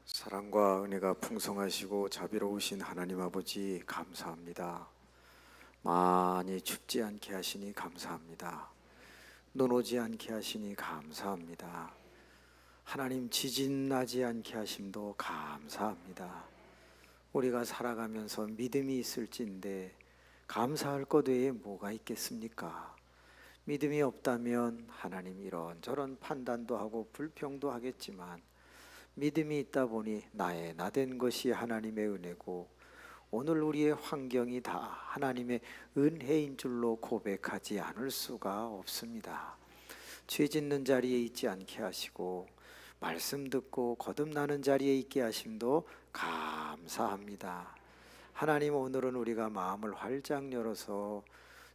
사랑과 은혜가 풍성하시고 자비로우신 하나님 아버지 감사합니다. 많이 춥지 않게 하시니 감사합니다. 눈 오지 않게 하시니 감사합니다. 하나님 지진 나지 않게 하심도 감사합니다. 우리가 살아가면서 믿음이 있을진데 감사할 것 외에 뭐가 있겠습니까? 믿음이 없다면 하나님 이런저런 판단도 하고 불평도 하겠지만 믿음이 있다 보니 나의 나된 것이 하나님의 은혜고 오늘 우리의 환경이 다 하나님의 은혜인 줄로 고백하지 않을 수가 없습니다. 죄 짓는 자리에 있지 않게 하시고 말씀 듣고 거듭나는 자리에 있게 하심도 감사합니다. 하나님, 오늘은 우리가 마음을 활짝 열어서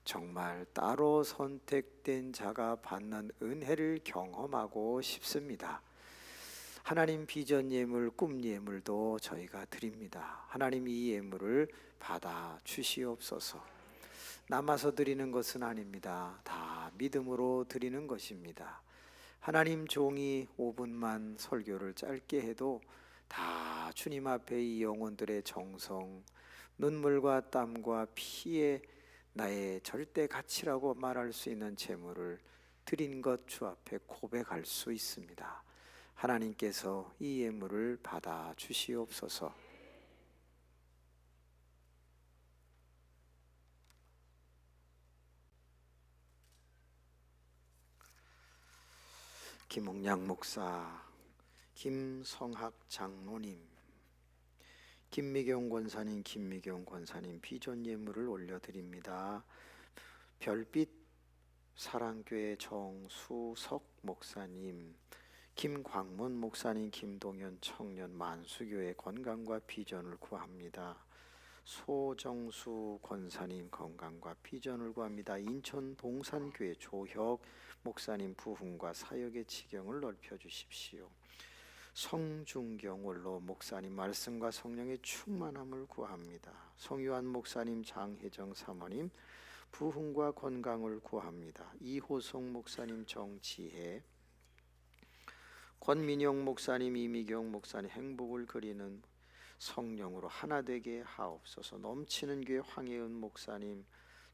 정말 따로 선택된 자가 받는 은혜를 경험하고 싶습니다. 하나님, 비전 예물, 꿈 예물도 저희가 드립니다. 하나님, 이 예물을 받아 주시옵소서. 남아서 드리는 것은 아닙니다. 다 믿음으로 드리는 것입니다. 하나님, 종이 5분만 설교를 짧게 해도 다 주님 앞에 이 영혼들의 정성, 눈물과 땀과 피에 나의 절대 가치라고 말할 수 있는 재물을 드린 것 주 앞에 고백할 수 있습니다. 하나님께서 이 예물을 받아 주시옵소서. 김홍량 목사, 김성학 장로님, 김미경 권사님 비전 예물을 올려드립니다. 별빛 사랑교회 정수석 목사님, 김광문 목사님, 김동현 청년 만수교회 건강과 비전을 구합니다. 소정수 권사님 건강과 비전을 구합니다. 인천 동산교회 조혁 목사님 부흥과 사역의 지경을 넓혀주십시오. 성중경 원로 목사님 말씀과 성령의 충만함을 구합니다. 성유한 목사님, 장혜정 사모님 부흥과 건강을 구합니다. 이호성 목사님 정지혜, 권민영 목사님, 이미경 목사님 행복을 그리는 성령으로 하나 되게 하옵소서. 넘치는 교회 황혜은 목사님,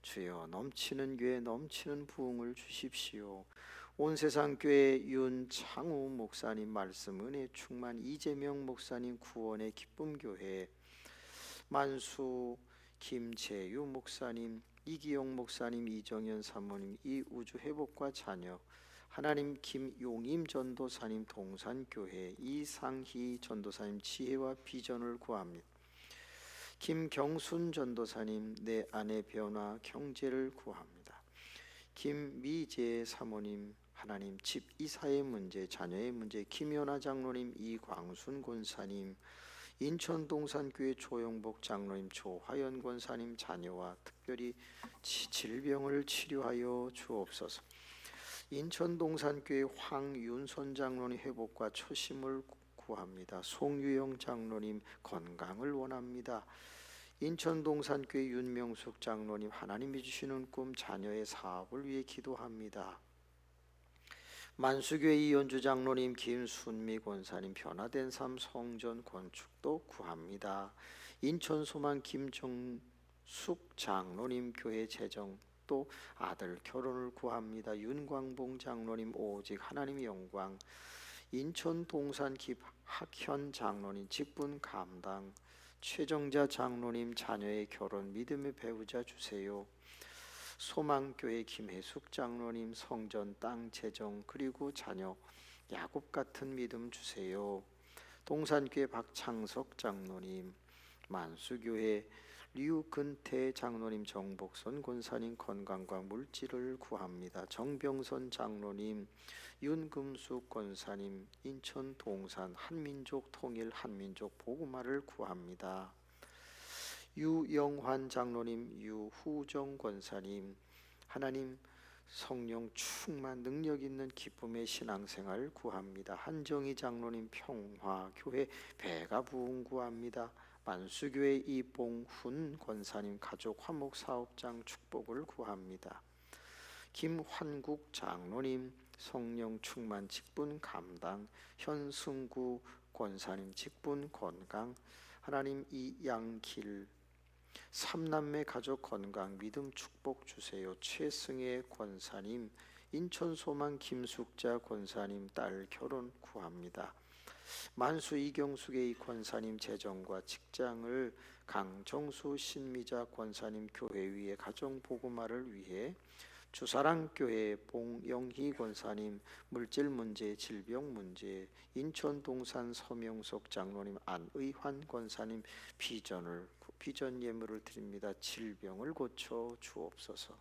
주여 넘치는 교회 넘치는 부흥을 주십시오. 온 세상 교회 윤창우 목사님 말씀 은혜 충만, 이재명 목사님 구원의 기쁨 교회, 만수 김재유 목사님, 이기용 목사님, 이정현 사모님 이 우주 회복과 자녀, 하나님 김용임 전도사님 동산교회, 이상희 전도사님 지혜와 비전을 구합니다. 김경순 전도사님 내 아내 변화 경제를 구합니다. 김미재 사모님 하나님 집 이사의 문제, 자녀의 문제, 김연아 장로님, 이광순 권사님, 인천 동산교회 조영복 장로님, 조화연 권사님 자녀와 특별히 질병을 치료하여 주옵소서. 인천 동산교회 황윤선 장로님 회복과 초심을 구합니다. 송유영 장로님 건강을 원합니다. 인천 동산교회 윤명숙 장로님 하나님이 주시는 꿈, 자녀의 사업을 위해 기도합니다. 만수교회 이연주 장로님, 김순미 권사님 변화된 삶 성전 건축도 구합니다. 인천 소망 김정숙 장로님 교회 재정 또 아들 결혼을 구합니다. 윤광봉 장로님 오직 하나님의 영광, 인천 동산 김학현 장로님 직분 감당, 최정자 장로님 자녀의 결혼 믿음의 배우자 주세요. 소망교회 김혜숙 장로님 성전 땅 재정 그리고 자녀 야곱 같은 믿음 주세요. 동산교회 박창석 장로님, 만수교회 류근태 장로님, 정복선 권사님 건강과 물질을 구합니다. 정병선 장로님, 윤금숙 권사님 인천 동산 한민족 통일 한민족 복음화를 구합니다. 유영환 장로님, 유후정 권사님 하나님 성령 충만 능력 있는 기쁨의 신앙생활 구합니다. 한정희 장로님 평화교회 배가 부흥 구합니다. 만수교회 이봉훈 권사님 가족 화목 사업장 축복을 구합니다. 김환국 장로님 성령 충만 직분 감당, 현승구 권사님 직분 건강, 하나님 이양길 삼남매 가족 건강 믿음 축복 주세요. 최승혜 권사님, 인천 소망 김숙자 권사님 딸 결혼 구합니다. 만수 이경숙의 권사님 재정과 직장을, 강정수 신미자 권사님 교회 위에 가정 복음화를 위해, 주사랑교회 봉영희 권사님 물질 문제 질병 문제, 인천 동산 서명석 장로님 안의환 권사님 비전 예물을 드립니다. 질병을 고쳐 주옵소서.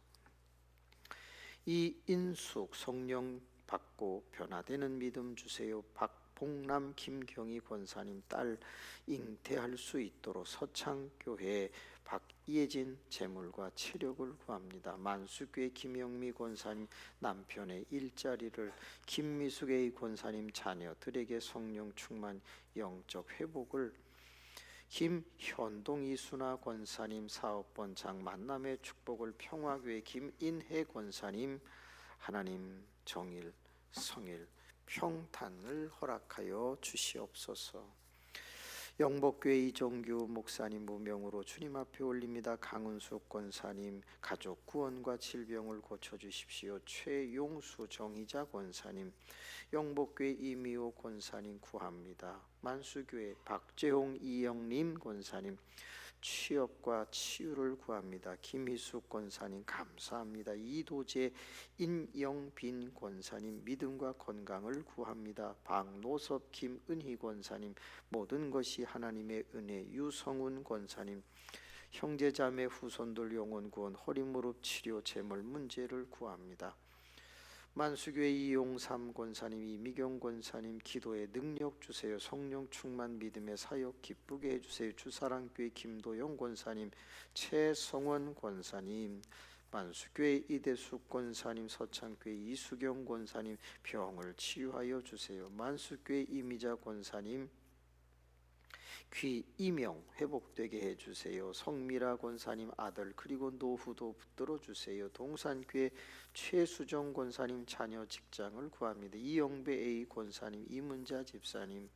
이인숙 성령 받고 변화되는 믿음 주세요. 박봉남 김경희 권사님 딸 잉태할 수 있도록 서창교회 박예진 재물과 체력을 구합니다. 만수교회 김영미 권사님 남편의 일자리를, 김미숙의 권사님 자녀들에게 성령 충만 영적 회복을, 김현동 이순아 권사님 사업번창 만남의 축복을, 평화교회 김인혜 권사님 하나님 정일 성일 평탄을 허락하여 주시옵소서. 영복교회 이종규 목사님 무명으로 주님 앞에 올립니다. 강은숙 권사님 가족 구원과 질병을 고쳐주십시오. 최용수 정의자 권사님, 영복교회 이미호 권사님 구합니다. 만수교회 박재홍 이영림 권사님 취업과 치유를 구합니다. 김희숙 권사님 감사합니다. 이도재 인영빈 권사님 믿음과 건강을 구합니다. 박노섭 김은희 권사님 모든 것이 하나님의 은혜, 유성훈 권사님 형제자매 후손들 영혼 구원, 허리 무릎 치료 재물 문제를 구합니다. 만수교회 이용삼 권사님 이미경 권사님 기도의 능력 주세요. 성령 충만 믿음의 사역 기쁘게 해주세요. 주사랑교회 김도영 권사님 최성원 권사님, 만수교회 이대숙 권사님 서창교회 이수경 권사님 병을 치유하여 주세요. 만수교회 이미자 권사님 귀 이명 회복되게 해주세요. 성미라 권사님 아들 그리고 노후도 붙들어 주세요. 동산교회 최수정 권사님 자녀 직장을 구합니다. 이영배 A 권사님 이문자 집사님,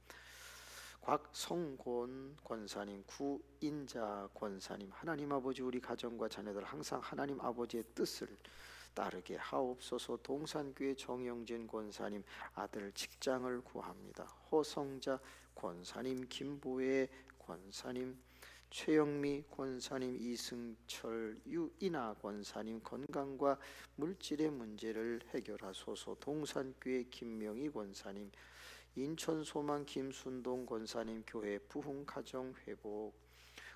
곽성곤 권사님 구인자 권사님 하나님 아버지 우리 가정과 자녀들 항상 하나님 아버지의 뜻을 따르게 하옵소서. 동산교회 정영진 권사님 아들 직장을 구합니다. 허성자 권사님 김보혜 권사님 최영미 권사님 이승철 유인아 권사님 건강과 물질의 문제를 해결하소서. 동산교회 김명희 권사님, 인천소망 김순동 권사님 교회 부흥 가정 회복,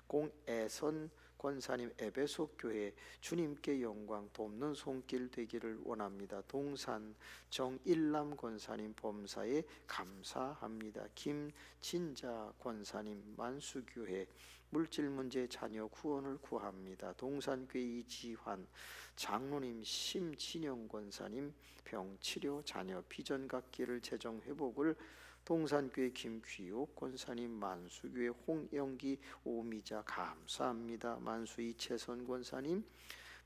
공애선 권사님 에베소 교회 주님께 영광 돕는 손길 되기를 원합니다. 동산 정일남 권사님 범사에 감사합니다. 김진자 권사님 만수교회 물질 문제 자녀 구원을 구합니다. 동산교회 이지환 장로님 심진영 권사님 병치료 자녀 비전 갖기를 재정 회복을, 동산교회 김귀옥 권사님 만수교회 홍영기 오미자 감사합니다. 만수 이채선 권사님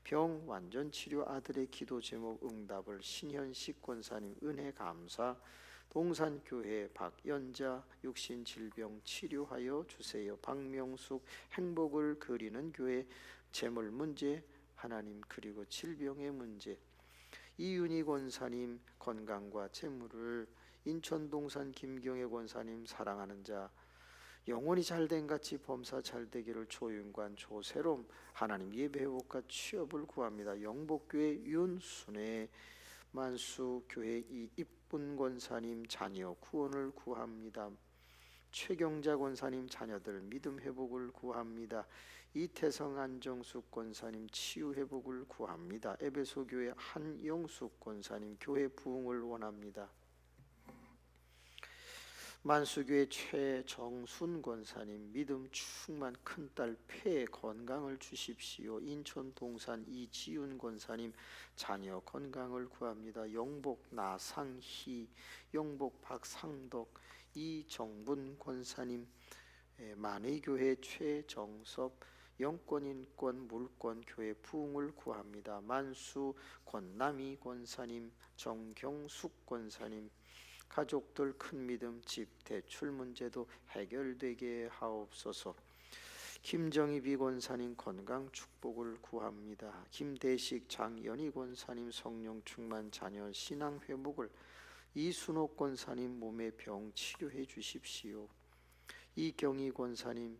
병 완전 치료 아들의 기도 제목 응답을, 신현식 권사님 은혜 감사, 동산교회 박연자 육신 질병 치료하여 주세요. 박명숙 행복을 그리는 교회 재물 문제 하나님 그리고 질병의 문제, 이윤희 권사님 건강과 재물을, 인천 동산 김경애 권사님 사랑하는 자 영혼이 잘된 같이 범사 잘되기를, 조윤관 조세롬 하나님 예배회복과 취업을 구합니다. 영복교회 윤순애 만수교회 이입분 권사님 자녀 구원을 구합니다. 최경자 권사님 자녀들 믿음 회복을 구합니다. 이태성 안정숙 권사님 치유 회복을 구합니다. 에베소 교회 한영숙 권사님 교회 부흥을 원합니다. 만수교회 최정순 권사님 믿음 충만 큰딸 폐 건강을 주십시오. 인천 동산 이지윤 권사님 자녀 건강을 구합니다. 영복 나상희, 영복 박상덕, 이정분 권사님 만의교회 최정섭 영권 인권 물권 교회 부흥을 구합니다. 만수 권남희 권사님 정경숙 권사님 가족들 큰 믿음, 집, 대출 문제도 해결되게 하옵소서. 김정희 권사님 건강 축복을 구합니다. 김대식 장연희 권사님 성령 충만 자녀 신앙 회복을, 이순옥 권사님 몸의 병 치료해 주십시오. 이경희 권사님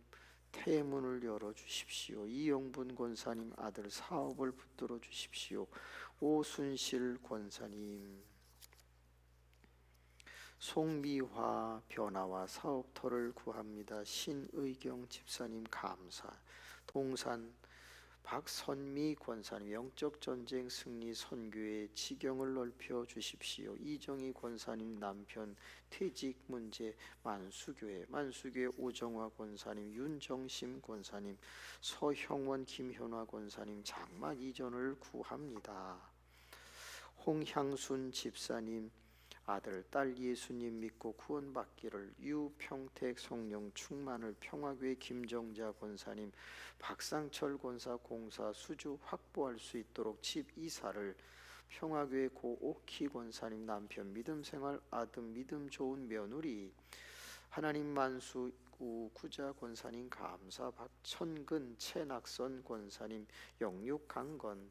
태문을 열어주십시오. 이영분 권사님 아들 사업을 붙들어 주십시오. 오순실 권사님 송미화 변화와 사업터를 구합니다. 신의경 집사님 감사. 동산 박선미 권사님 영적 전쟁 승리 선교의 지경을 넓혀 주십시오. 이정희 권사님 남편 퇴직 문제 만수교회 오정화 권사님, 윤정심 권사님, 서형원 김현화 권사님 장막 이전을 구합니다. 홍향순 집사님 아들 딸 예수님 믿고 구원받기를, 유평택 성령 충만을 평화교회 김정자 권사님 박상철 권사 공사 수주 확보할 수 있도록 집 이사를, 평화교회 고옥희 권사님 남편 믿음생활 아들 믿음 좋은 며느리, 하나님 만수 구자 권사님 감사, 박천근 최낙선 권사님 영육 강건,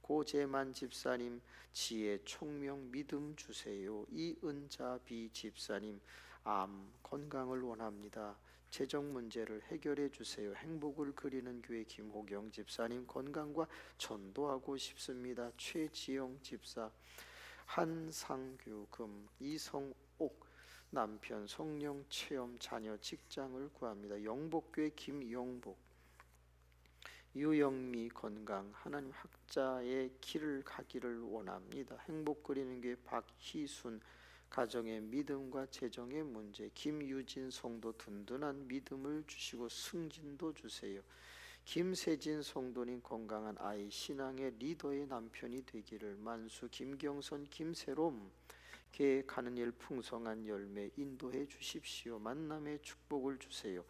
고재만 집사님 지혜 총명 믿음 주세요. 이은자 비 집사님 암 건강을 원합니다. 재정 문제를 해결해 주세요. 행복을 그리는 교회 김호경 집사님 건강과 전도하고 싶습니다. 최지영 집사 한상규 금, 이성옥 남편 성령 체험 자녀 직장을 구합니다. 영복교회 김영복 유영미 건강, 하나님 학자의 길을 가기를 원합니다. 행복 그리는 게 박희순 가정의 믿음과 재정의 문제, 김유진 성도 든든한 믿음을 주시고 승진도 주세요. 김세진 성도님 건강한 아이, 신앙의 리더의 남편이 되기를, 만수 김경선 김세롬 계획하는 일 풍성한 열매 인도해 주십시오. 만남의 축복을 주세요.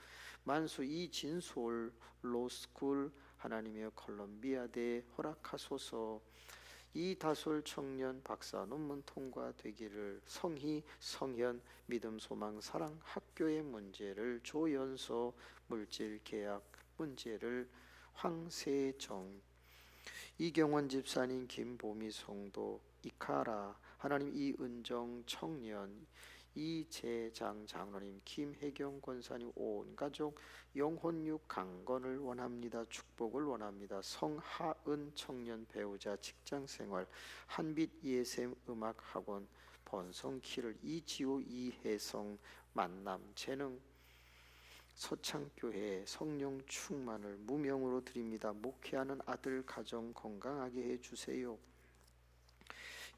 만수 이진솔 로스쿨 하나님의 콜롬비아대 허락하소서. 이다솔 청년 박사 논문 통과되기를, 성희 성현 믿음 소망 사랑 학교의 문제를, 조연서 물질 계약 문제를, 황세정 이경원 집사님 김보미 성도 이카라 하나님, 이은정 청년 이재장 장로님 김혜경 권사님 온 가족 영혼육 강건을 원합니다. 축복을 원합니다. 성하은 청년 배우자 직장생활, 한빛 예샘 음악학원 번성키를, 이지호 이혜성 만남 재능 서창교회 성령 충만을 무명으로 드립니다. 목회하는 아들 가정 건강하게 해주세요.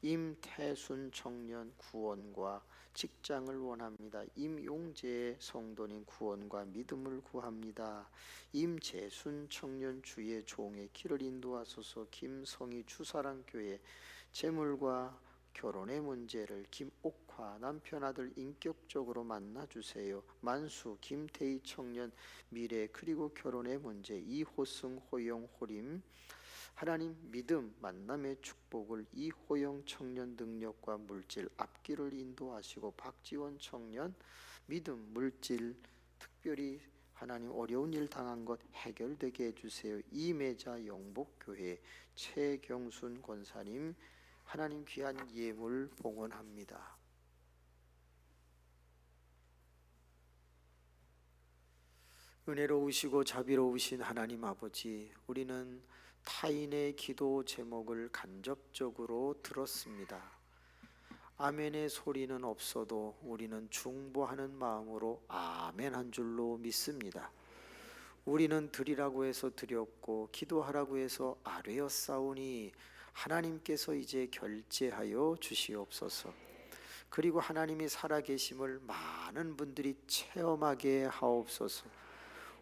임태순 청년 구원과 직장을 원합니다. 임용재 성도님 구원과 믿음을 구합니다. 임재순 청년 주의 종의 길을 인도하소서. 김성희 주사랑교회 재물과 결혼의 문제를, 김옥화 남편 아들 인격적으로 만나주세요. 만수 김태희 청년 미래 그리고 결혼의 문제, 이호승 호영 호림 하나님 믿음 만남의 축복을, 이호영 청년 능력과 물질 앞길을 인도하시고, 박지원 청년 믿음 물질 특별히 하나님 어려운 일 당한 것 해결되게 해주세요. 이매자 영복교회 최경순 권사님 하나님 귀한 예물 봉헌합니다. 은혜로우시고 자비로우신 하나님 아버지, 우리는 타인의 기도 제목을 간접적으로 들었습니다. 아멘의 소리는 없어도 우리는 중보하는 마음으로 아멘 한 줄로 믿습니다. 우리는 드리라고 해서 드렸고 기도하라고 해서 아뢰었사오니 하나님께서 이제 결제하여 주시옵소서. 그리고 하나님이 살아계심을 많은 분들이 체험하게 하옵소서.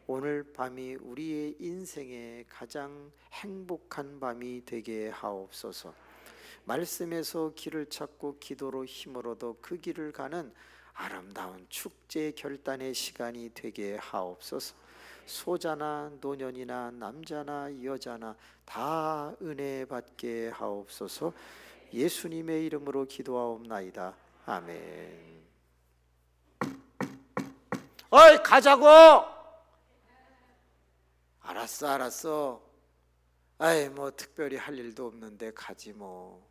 오늘 밤이 우리의 인생의 가장 행복한 밤이 되게 하옵소서. 말씀에서 길을 찾고 기도로 힘을 얻어 그 길을 가는 아름다운 축제 결단의 시간이 되게 하옵소서. 소자나 노년이나 남자나 여자나 다 은혜 받게 하옵소서. 예수님의 이름으로 기도하옵나이다. 아멘. 어이, 가자고. 알았어. 아이, 뭐 특별히 할 일도 없는데 가지 뭐.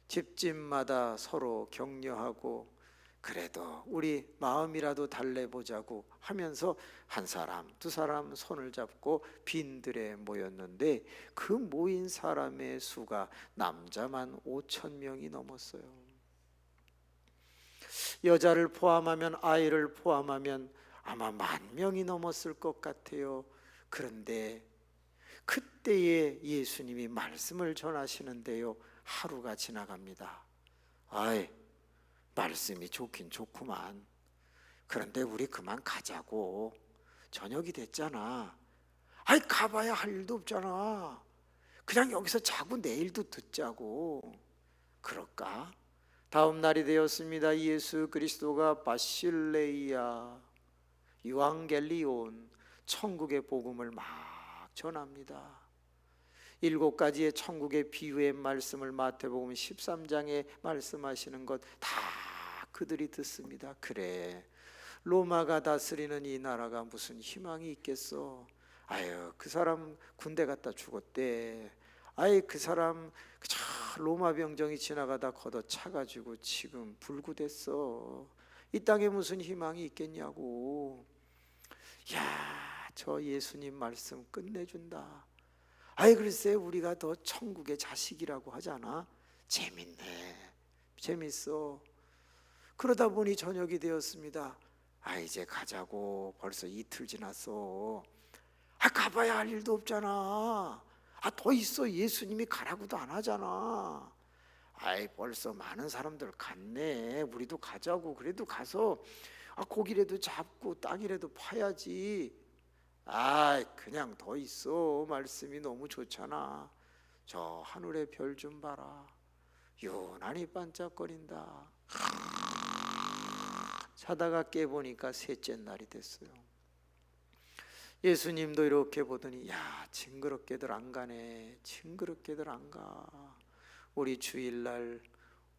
집집마다 서로 격려하고 그래도 우리 마음이라도 달래보자고 하면서 한 사람 두 사람 손을 잡고 빈들에 모였는데 그 모인 사람의 수가 남자만 5,000명이 넘었어요. 여자를 포함하면, 아이를 포함하면 아마 10,000명이 넘었을 것 같아요. 그런데 그때에 예수님이 말씀을 전하시는데요, 하루가 지나갑니다. 아이, 말씀이 좋긴 좋구만. 그런데 우리 그만 가자고. 저녁이 됐잖아. 아이, 가봐야 할 일도 없잖아. 그냥 여기서 자고 내일도 듣자고. 그럴까? 다음 날이 되었습니다. 예수 그리스도가 바실레이아 유앙겔리온 천국의 복음을 막 전합니다. 7가지의 천국의 비유의 말씀을 마태복음 13장에 말씀하시는 것 다 그들이 듣습니다. 그래, 로마가 다스리는 이 나라가 무슨 희망이 있겠어. 아유, 그 사람 군대 갔다 죽었대. 아이, 그 사람 로마 병정이 지나가다 걷어차가지고 지금 불구됐어. 이 땅에 무슨 희망이 있겠냐고. 야, 저 예수님 말씀 끝내준다. 아이, 글쎄 우리가 더 천국의 자식이라고 하잖아. 재밌네, 재밌어. 그러다 보니 저녁이 되었습니다. 아, 이제 가자고. 벌써 이틀 지났어. 아, 가봐야 할 일도 없잖아. 아, 더 있어. 예수님이 가라고도 안 하잖아. 아이, 벌써 많은 사람들 갔네. 우리도 가자고. 그래도 가서 고기라도 잡고 땅이라도 파야지. 아, 그냥 더 있어. 말씀이 너무 좋잖아. 저 하늘의 별 좀 봐라. 유난히 반짝거린다. 자다가 깨보니까 셋째 날이 됐어요. 예수님도 이렇게 보더니, 야, 징그럽게들 안 가네. 징그럽게들 안 가. 우리 주일날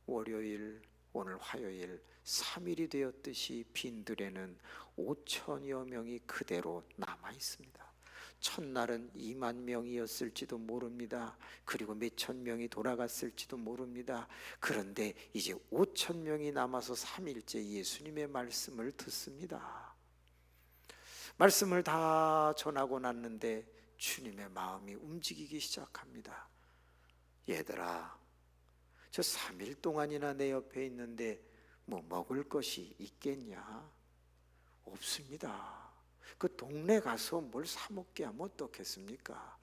월요일, 오늘 화요일 3일이 되었듯이 빈들에는 5,000여 명이 그대로 남아 있습니다. 첫날은 20,000명이었을지도 모릅니다. 그리고 몇천 명이 돌아갔을지도 모릅니다. 그런데 이제 5,000명이 남아서 3일째 예수님의 말씀을 듣습니다. 말씀을 다 전하고 났는데 주님의 마음이 움직이기 시작합니다. 얘들아, 저 3일 동안이나 내 옆에 있는데 뭐 먹을 것이 있겠냐? 없습니다. 그 동네 가서 뭘 사 먹게 하면 어떻겠습니까?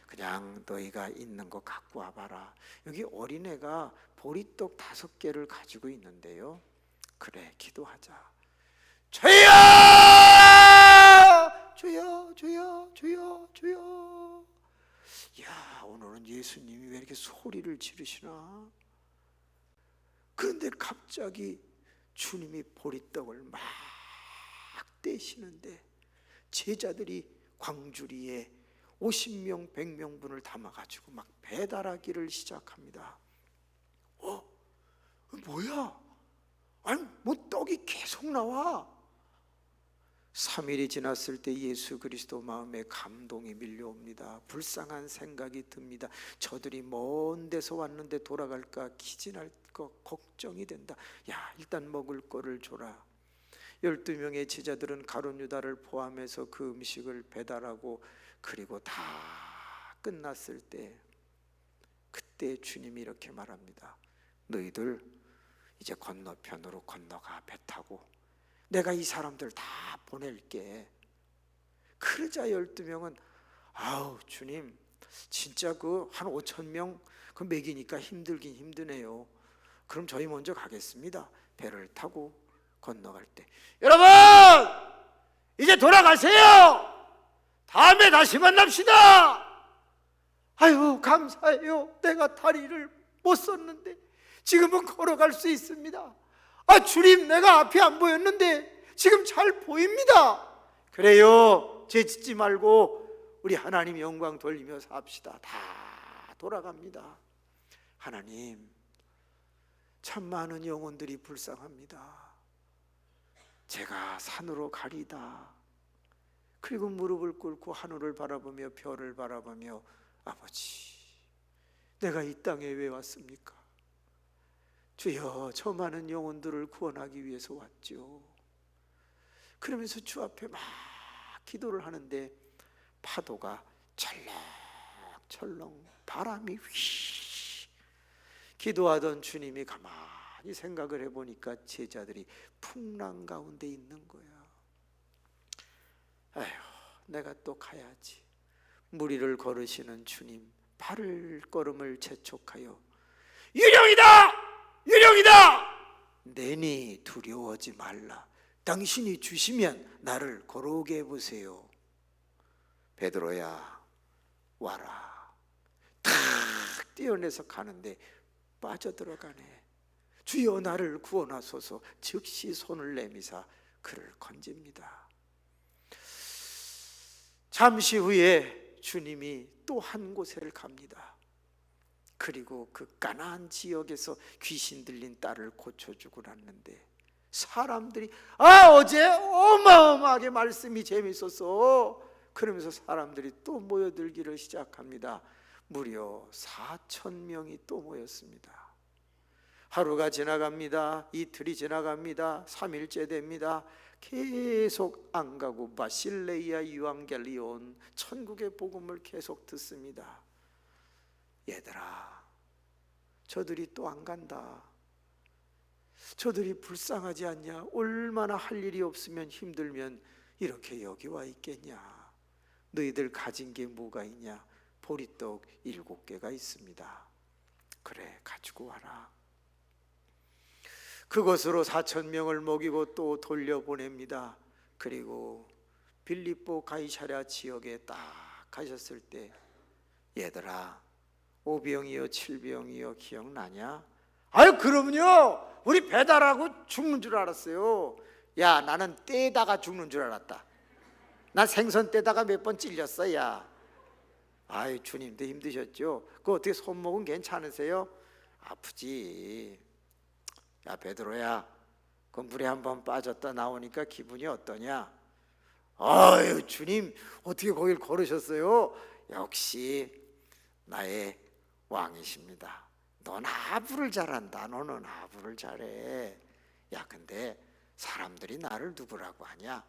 그냥 너희가 있는 거 갖고 와봐라. 여기 어린애가 보리떡 5개를 가지고 있는데요, 그래, 기도하자. 주여! 주여! 주여! 주여! 주여! 야, 오늘은 예수님이 왜 이렇게 소리를 지르시나? 그런데 갑자기 주님이 보리떡을 막 떼시는데 제자들이 광주리에 50명 100명분을 담아가지고 막 배달하기를 시작합니다. 뭐야? 아니, 뭐 떡이 계속 나와. 3일이 지났을 때 예수 그리스도 마음에 감동이 밀려옵니다. 불쌍한 생각이 듭니다. 저들이 먼 데서 왔는데 돌아갈까 기진할 거 걱정이 된다. 야, 일단 먹을 거를 줘라. 12명의 제자들은 가룟 유다를 포함해서 그 음식을 배달하고, 그리고 다 끝났을 때 그때 주님이 이렇게 말합니다. 너희들 이제 건너편으로 건너가. 배 타고 내가 이 사람들 다 보낼게. 그러자 12명은 아우, 주님, 진짜 그 한 5,000명 그 먹이니까 힘들긴 힘드네요. 그럼 저희 먼저 가겠습니다. 배를 타고 건너갈 때, 여러분 이제 돌아가세요. 다음에 다시 만납시다. 아유, 감사해요. 내가 다리를 못 썼는데 지금은 걸어갈 수 있습니다. 아, 주님, 내가 앞이 안 보였는데 지금 잘 보입니다. 그래요, 죄짓지 말고 우리 하나님 영광 돌리며 삽시다. 다 돌아갑니다. 하나님, 참 많은 영혼들이 불쌍합니다. 제가 산으로 가리다. 그리고 무릎을 꿇고 하늘을 바라보며 별을 바라보며 아버지, 내가 이 땅에 왜 왔습니까? 주여, 저 많은 영혼들을 구원하기 위해서 왔죠. 그러면서 주 앞에 막 기도를 하는데 파도가 철렁철렁, 바람이 휘. 기도하던 주님이 가만히 생각을 해보니까 제자들이 풍랑 가운데 있는 거야. 아휴, 내가 또 가야지. 무리를 걸으시는 주님, 발걸음을 재촉하여 유령이다! 유령이다! 내니 두려워하지 말라. 당신이 주시면 나를 걸어오게 해보세요. 베드로야, 와라. 탁 뛰어내서 가는데 빠져들어가네. 주여, 나를 구원하소서. 즉시 손을 내미사 그를 건집니다. 잠시 후에 주님이 또 한 곳을 갑니다. 그리고 그 가나안 지역에서 귀신 들린 딸을 고쳐주고 났는데 사람들이 어제 어마어마하게 말씀이 재밌었어. 그러면서 사람들이 또 모여들기를 시작합니다. 무려 4,000명이 또 모였습니다. 하루가 지나갑니다. 이틀이 지나갑니다. 3일째 됩니다. 계속 안 가고 바실레이아 유앙겔리온, 천국의 복음을 계속 듣습니다. 얘들아, 저들이 또 안 간다. 저들이 불쌍하지 않냐? 얼마나 할 일이 없으면 힘들면 이렇게 여기 와 있겠냐? 너희들 가진 게 뭐가 있냐? 보리떡 7개가 있습니다. 그래, 가지고 와라. 그것으로 4,000명을 먹이고 또 돌려보냅니다. 그리고 빌립보 가이사랴 지역에 딱 가셨을 때, 얘들아, 5병이요 7병이요 기억나냐? 아유, 그럼요. 우리 배달하고 죽는 줄 알았어요. 야, 나는 떼다가 죽는 줄 알았다. 나 생선 떼다가 몇 번 찔렸어. 야, 아유, 주님도 힘드셨죠? 그 어떻게 손목은 괜찮으세요? 아프지. 야, 베드로야, 그 물에 한번 빠졌다 나오니까 기분이 어떠냐? 아유, 주님 어떻게 거길 걸으셨어요? 역시 나의 왕이십니다. 넌 아부를 잘한다. 너는 아부를 잘해. 야, 근데 사람들이 나를 누구라고 하냐?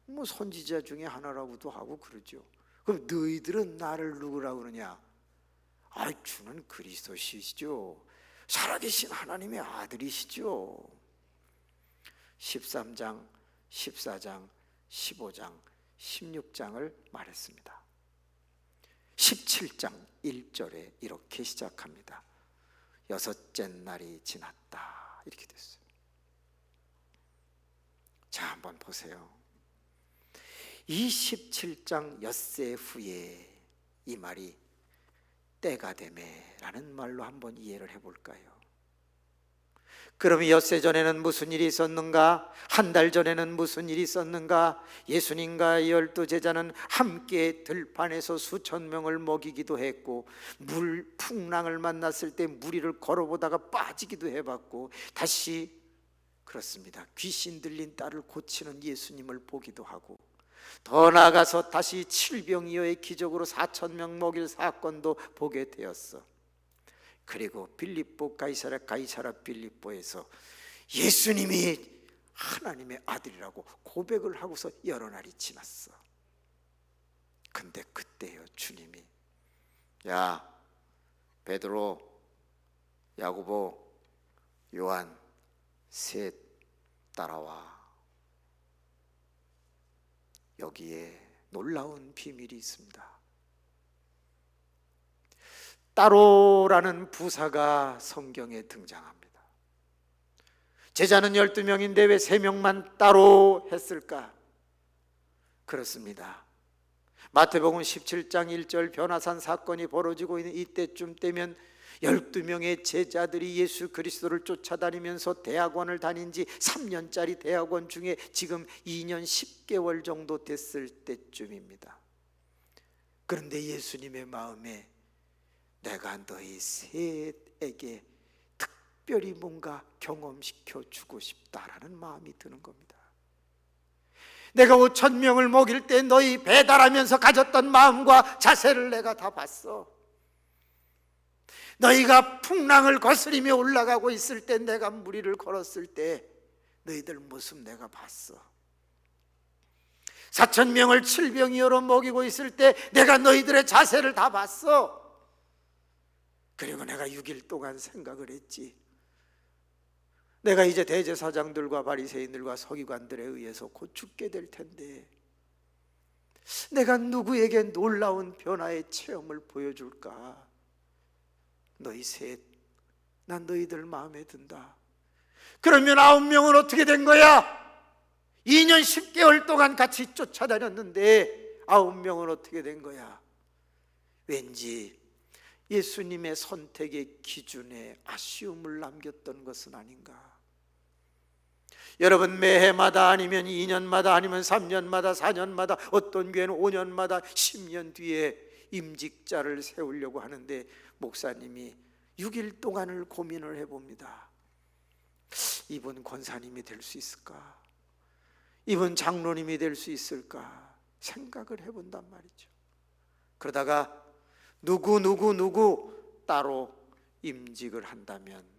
뭐 선지자 중에 하나라고도 하고 그러죠. 그럼 너희들은 나를 누구라고 그러냐? 아이, 주는 그리스도시죠. 살아계신 하나님의 아들이시죠. 13장, 14장, 15장, 16장을 말했습니다. 17장 1절에 이렇게 시작합니다. 6째 날이 지났다. 이렇게 됐어요. 자, 한번 보세요. 27장 엿새 후에 이 말이 때가 되매 라는 말로 한번 이해를 해볼까요? 그럼 엿새 전에는 무슨 일이 있었는가? 한 달 전에는 무슨 일이 있었는가? 예수님과 12 제자는 함께 들판에서 수천 명을 먹이기도 했고, 물 풍랑을 만났을 때 무리를 걸어보다가 빠지기도 해봤고, 다시 그렇습니다, 귀신 들린 딸을 고치는 예수님을 보기도 하고, 더 나아가서 다시 7병이어의 기적으로 4,000명 먹일 사건도 보게 되었어. 그리고 빌립보 가이사랴 빌립보에서 예수님이 하나님의 아들이라고 고백을 하고서 여러 날이 지났어. 근데 그때요, 주님이 야, 베드로, 야고보, 요한 셋 따라와. 여기에 놀라운 비밀이 있습니다. 따로라는 부사가 성경에 등장합니다. 제자는 12명인데 왜 3명만 따로 했을까? 그렇습니다. 마태복음 17장 1절 변화산 사건이 벌어지고 있는 이때쯤 되면 12명의 제자들이 예수 그리스도를 쫓아다니면서 대학원을 다닌 지 3년짜리 대학원 중에 지금 2년 10개월 정도 됐을 때쯤입니다. 그런데 예수님의 마음에 내가 너희 셋에게 특별히 뭔가 경험시켜 주고 싶다라는 마음이 드는 겁니다. 내가 5천 명을 먹일 때 너희 배달하면서 가졌던 마음과 자세를 내가 다 봤어. 너희가 풍랑을 거스리며 올라가고 있을 때, 내가 무리를 걸었을 때 너희들 모습 내가 봤어. 4천 명을 칠병이어로 먹이고 있을 때 내가 너희들의 자세를 다 봤어. 그리고 내가 6일 동안 생각을 했지. 내가 이제 대제사장들과 바리새인들과 서기관들에 의해서 곧 죽게 될 텐데, 내가 누구에게 놀라운 변화의 체험을 보여줄까? 너희 셋, 난 너희들 마음에 든다. 그러면 9명은 어떻게 된 거야? 2년 10개월 동안 같이 쫓아다녔는데 9명은 어떻게 된 거야? 왠지 예수님의 선택의 기준에 아쉬움을 남겼던 것은 아닌가? 여러분, 매해마다 아니면 2년마다 아니면 3년마다 4년마다, 어떤 교회는 5년마다 10년 뒤에 임직자를 세우려고 하는데, 목사님이 6일 동안을 고민을 해봅니다. 이분 권사님이 될 수 있을까? 이분 장로님이 될 수 있을까? 생각을 해본단 말이죠. 그러다가 누구 따로 임직을 한다면,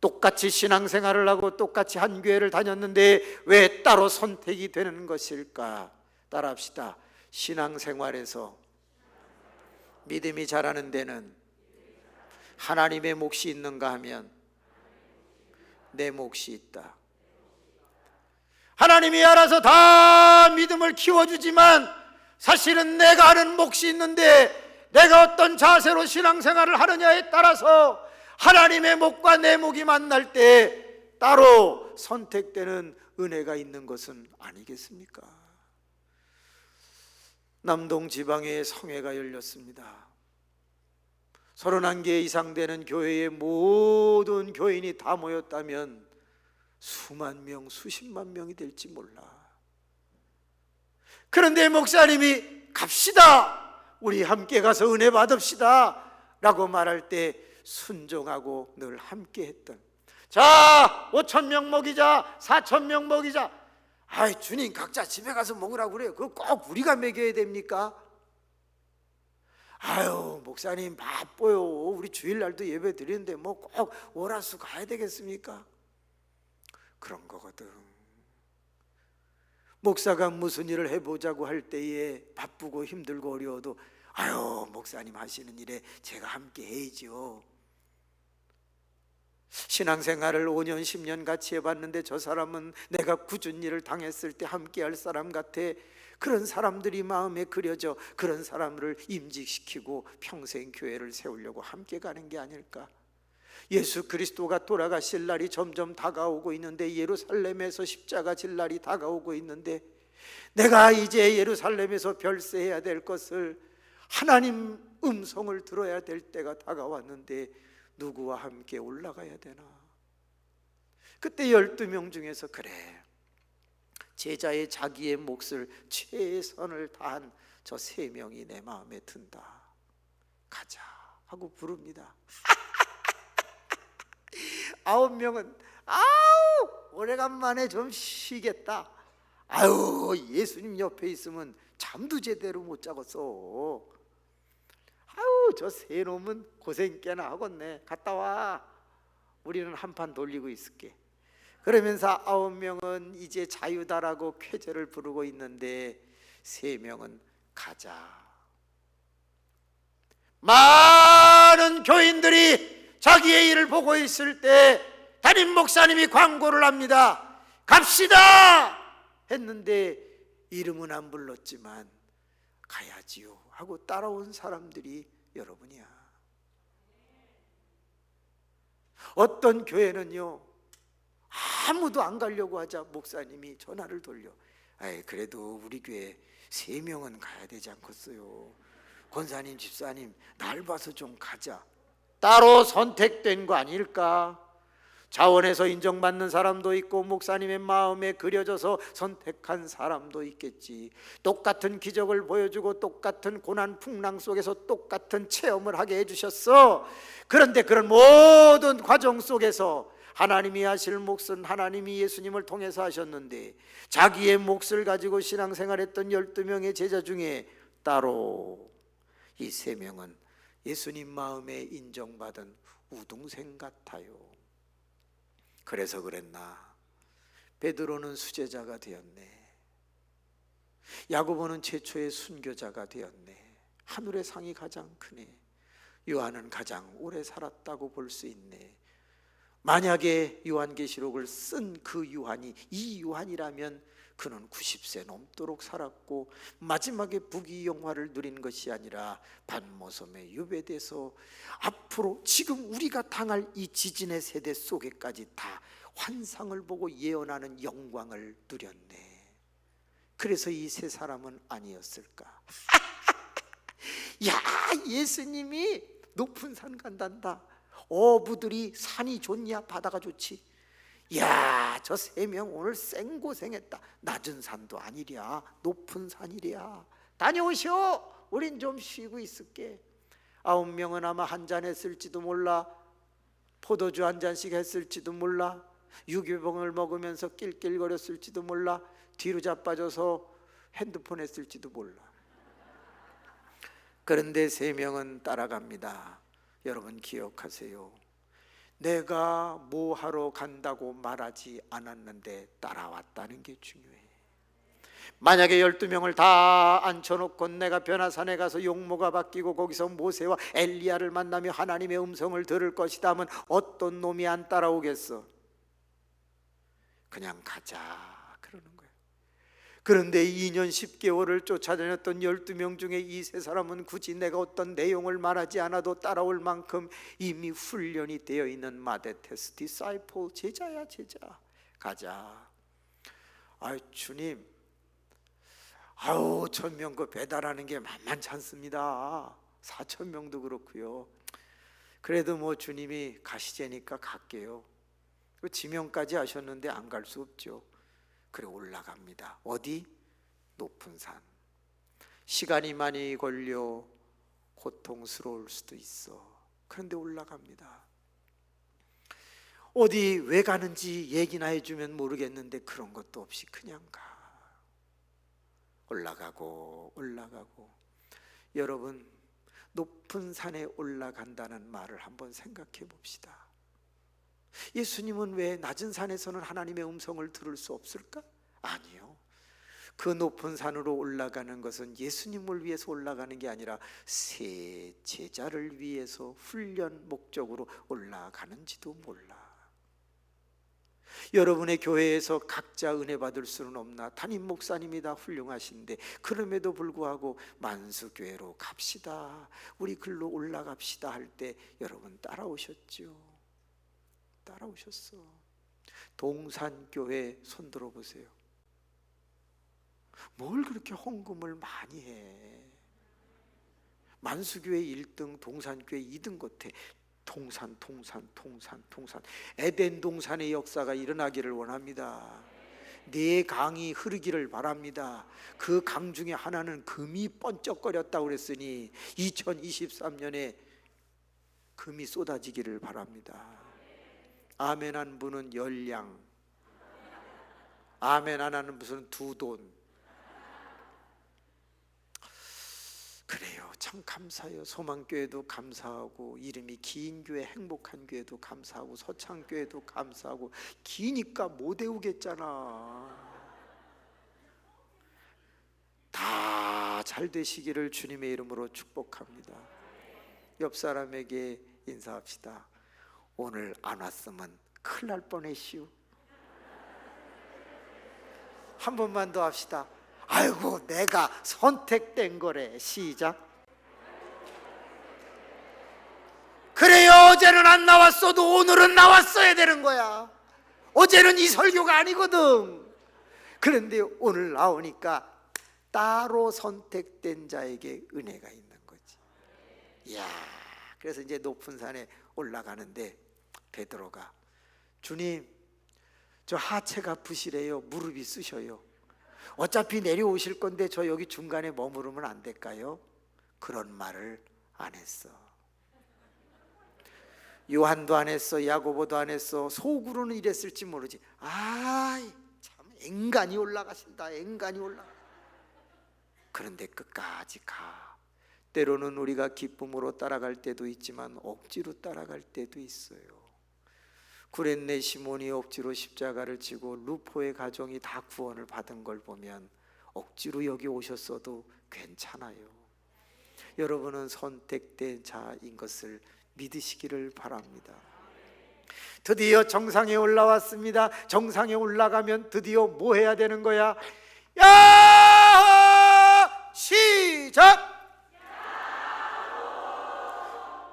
똑같이 신앙생활을 하고 똑같이 한 교회를 다녔는데 왜 따로 선택이 되는 것일까? 따라합시다. 신앙생활에서 믿음이 자라는 데는 하나님의 몫이 있는가 하면 내 몫이 있다. 하나님이 알아서 다 믿음을 키워주지만 사실은 내가 하는 몫이 있는데, 내가 어떤 자세로 신앙생활을 하느냐에 따라서 하나님의 몫과 내 몫이 만날 때 따로 선택되는 은혜가 있는 것은 아니겠습니까? 남동 지방에 성회가 열렸습니다. 31개 이상 되는 교회의 모든 교인이 다 모였다면 수만 명, 수십만 명이 될지 몰라. 그런데 목사님이 갑시다, 우리 함께 가서 은혜 받읍시다 라고 말할 때 순종하고 늘 함께 했던, 자 5천 명 먹이자, 4천 명 먹이자. 아이, 주님 각자 집에 가서 먹으라고 그래요. 그거 꼭 우리가 먹여야 됩니까? 아유, 목사님 바빠요. 우리 주일날도 예배 드리는데 뭐 꼭 월화수 가야 되겠습니까? 그런 거거든. 목사가 무슨 일을 해보자고 할 때에 바쁘고 힘들고 어려워도, 아유, 목사님 하시는 일에 제가 함께 해야죠. 신앙생활을 5년 10년 같이 해봤는데 저 사람은 내가 굳은 일을 당했을 때 함께 할 사람 같아. 그런 사람들이 마음에 그려져 그런 사람을 임직시키고 평생 교회를 세우려고 함께 가는 게 아닐까? 예수 그리스도가 돌아가실 날이 점점 다가오고 있는데, 예루살렘에서 십자가 질 날이 다가오고 있는데, 내가 이제 예루살렘에서 별세해야 될 것을, 하나님 음성을 들어야 될 때가 다가왔는데 누구와 함께 올라가야 되나? 그때 12명 중에서, 그래, 제자의 자기의 몫을 최선을 다한 저 3명이 내 마음에 든다. 가자 하고 부릅니다. 9명은 아우, 오래간만에 좀 쉬겠다. 아유, 예수님 옆에 있으면 잠도 제대로 못 자겠어. 아유, 저 세 놈은 고생 꽤나 하겠네. 갔다 와. 우리는 한판 돌리고 있을게. 그러면서 9명은 이제 자유다라고 쾌재를 부르고 있는데 3명은 가자. 많은 교인들이 자기의 일을 보고 있을 때 담임 목사님이 광고를 합니다. 갑시다 했는데 이름은 안 불렀지만 가야지요 하고 따라온 사람들이 여러분이야. 어떤 교회는요, 아무도 안 가려고 하자 목사님이 전화를 돌려, 아이, 그래도 우리 교회 3명은 가야 되지 않겠어요? 권사님, 집사님, 날 봐서 좀 가자. 따로 선택된 거 아닐까? 자원에서 인정받는 사람도 있고 목사님의 마음에 그려져서 선택한 사람도 있겠지. 똑같은 기적을 보여주고 똑같은 고난 풍랑 속에서 똑같은 체험을 하게 해주셨어. 그런데 그런 모든 과정 속에서 하나님이 하실 몫은 하나님이 예수님을 통해서 하셨는데, 자기의 몫을 가지고 신앙생활했던 12명의 제자 중에 따로 이 3명은 예수님 마음에 인정받은 우등생 같아요. 그래서 그랬나? 베드로는 수제자가 되었네. 야고보는 최초의 순교자가 되었네. 하늘의 상이 가장 크네. 요한은 가장 오래 살았다고 볼 수 있네. 만약에 요한계시록을 쓴 그 요한이 이 요한이라면 그는 90세 넘도록 살았고 마지막에 부귀영화를 누린 것이 아니라 반모섬에 유배돼서 앞으로 지금 우리가 당할 이 지진의 세대 속에까지 다 환상을 보고 예언하는 영광을 누렸네. 그래서 이 3사람은 아니었을까? 야, 예수님이 높은 산 간단다. 어부들이 산이 좋냐 바다가 좋지? 야, 저 3명 오늘 생고생했다. 낮은 산도 아니랴, 높은 산이랴. 다녀오시오. 우린 좀 쉬고 있을게. 9명은 아마 한 잔 했을지도 몰라. 포도주 한 잔씩 했을지도 몰라. 유교병을 먹으면서 낄낄거렸을지도 몰라. 뒤로 자빠져서 핸드폰 했을지도 몰라. 그런데 3명은 따라갑니다. 여러분 기억하세요. 내가 뭐 하러 간다고 말하지 않았는데 따라왔다는 게 중요해. 만약에 12명을 다 앉혀놓고 내가 변화산에 가서 용모가 바뀌고 거기서 모세와 엘리야를 만나며 하나님의 음성을 들을 것이다 하면 어떤 놈이 안 따라오겠어? 그냥 가자 그러는 거예요. 그런데 2년 10개월을 쫓아다녔던 12명 중에 이 3사람은 굳이 내가 어떤 내용을 말하지 않아도 따라올 만큼 이미 훈련이 되어 있는 마데테스 디사이플, 제자야 제자. 가자. 아유 주님, 아우 1000명 그 배달하는 게 만만치 않습니다. 4000명도 그렇고요. 그래도 뭐 주님이 가시자니까 갈게요. 지명까지 하셨는데 안 갈 수 없죠. 그래 올라갑니다. 어디? 높은 산. 시간이 많이 걸려 고통스러울 수도 있어. 그런데 올라갑니다. 어디 왜 가는지 얘기나 해주면 모르겠는데 그런 것도 없이 그냥 가. 올라가고 올라가고. 여러분, 높은 산에 올라간다는 말을 한번 생각해 봅시다. 예수님은 왜 낮은 산에서는 하나님의 음성을 들을 수 없을까? 아니요. 그 높은 산으로 올라가는 것은 예수님을 위해서 올라가는 게 아니라 새 제자를 위해서 훈련 목적으로 올라가는지도 몰라. 여러분의 교회에서 각자 은혜 받을 수는 없나? 담임 목사님이 다 훌륭하신데 그럼에도 불구하고 만수교회로 갑시다, 우리 글로 올라갑시다 할 때 여러분 따라오셨죠? 따라오셨어. 동산교회 손 들어보세요. 뭘 그렇게 헌금을 많이 해? 만수교회 1등, 동산교회 2등 같아. 동산. 에덴 동산의 역사가 일어나기를 원합니다. 네 강이 흐르기를 바랍니다. 그 강 중에 하나는 금이 번쩍거렸다고 그랬으니 2023년에 금이 쏟아지기를 바랍니다. 아멘 한 분은 10량, 아멘 안 하는 분은 2돈. 그래요. 참 감사해요. 소망교회도 감사하고, 이름이 긴 교회 행복한 교회도 감사하고, 서창교회도 감사하고. 기니까 못 외우겠잖아. 다 잘 되시기를 주님의 이름으로 축복합니다. 옆 사람에게 인사합시다. 오늘 안 왔으면 큰일 날 뻔했시오. 한 번만 더 합시다. 아이고 내가 선택된 거래. 시작. 그래요. 어제는 안 나왔어도 오늘은 나왔어야 되는 거야. 어제는 이 설교가 아니거든. 그런데 오늘 나오니까 따로 선택된 자에게 은혜가 있는 거지. 이야, 그래서 이제 높은 산에 올라가는데 베드로가 주님, 저 하체가 부실해요. 무릎이 쑤셔요. 어차피 내려오실 건데 저 여기 중간에 머무르면 안 될까요? 그런 말을 안 했어. 요한도 안 했어. 야고보도 안 했어. 속으로는 이랬을지 모르지. 참 앵간히 올라가신다. 앵간히 올라가. 그런데 끝까지 가. 때로는 우리가 기쁨으로 따라갈 때도 있지만 억지로 따라갈 때도 있어요. 구렛네 시몬이 억지로 십자가를 지고 루포의 가정이 다 구원을 받은 걸 보면 억지로 여기 오셨어도 괜찮아요. 여러분은 선택된 자인 것을 믿으시기를 바랍니다. 드디어 정상에 올라왔습니다. 정상에 올라가면 드디어 뭐 해야 되는 거야? 야! 시작!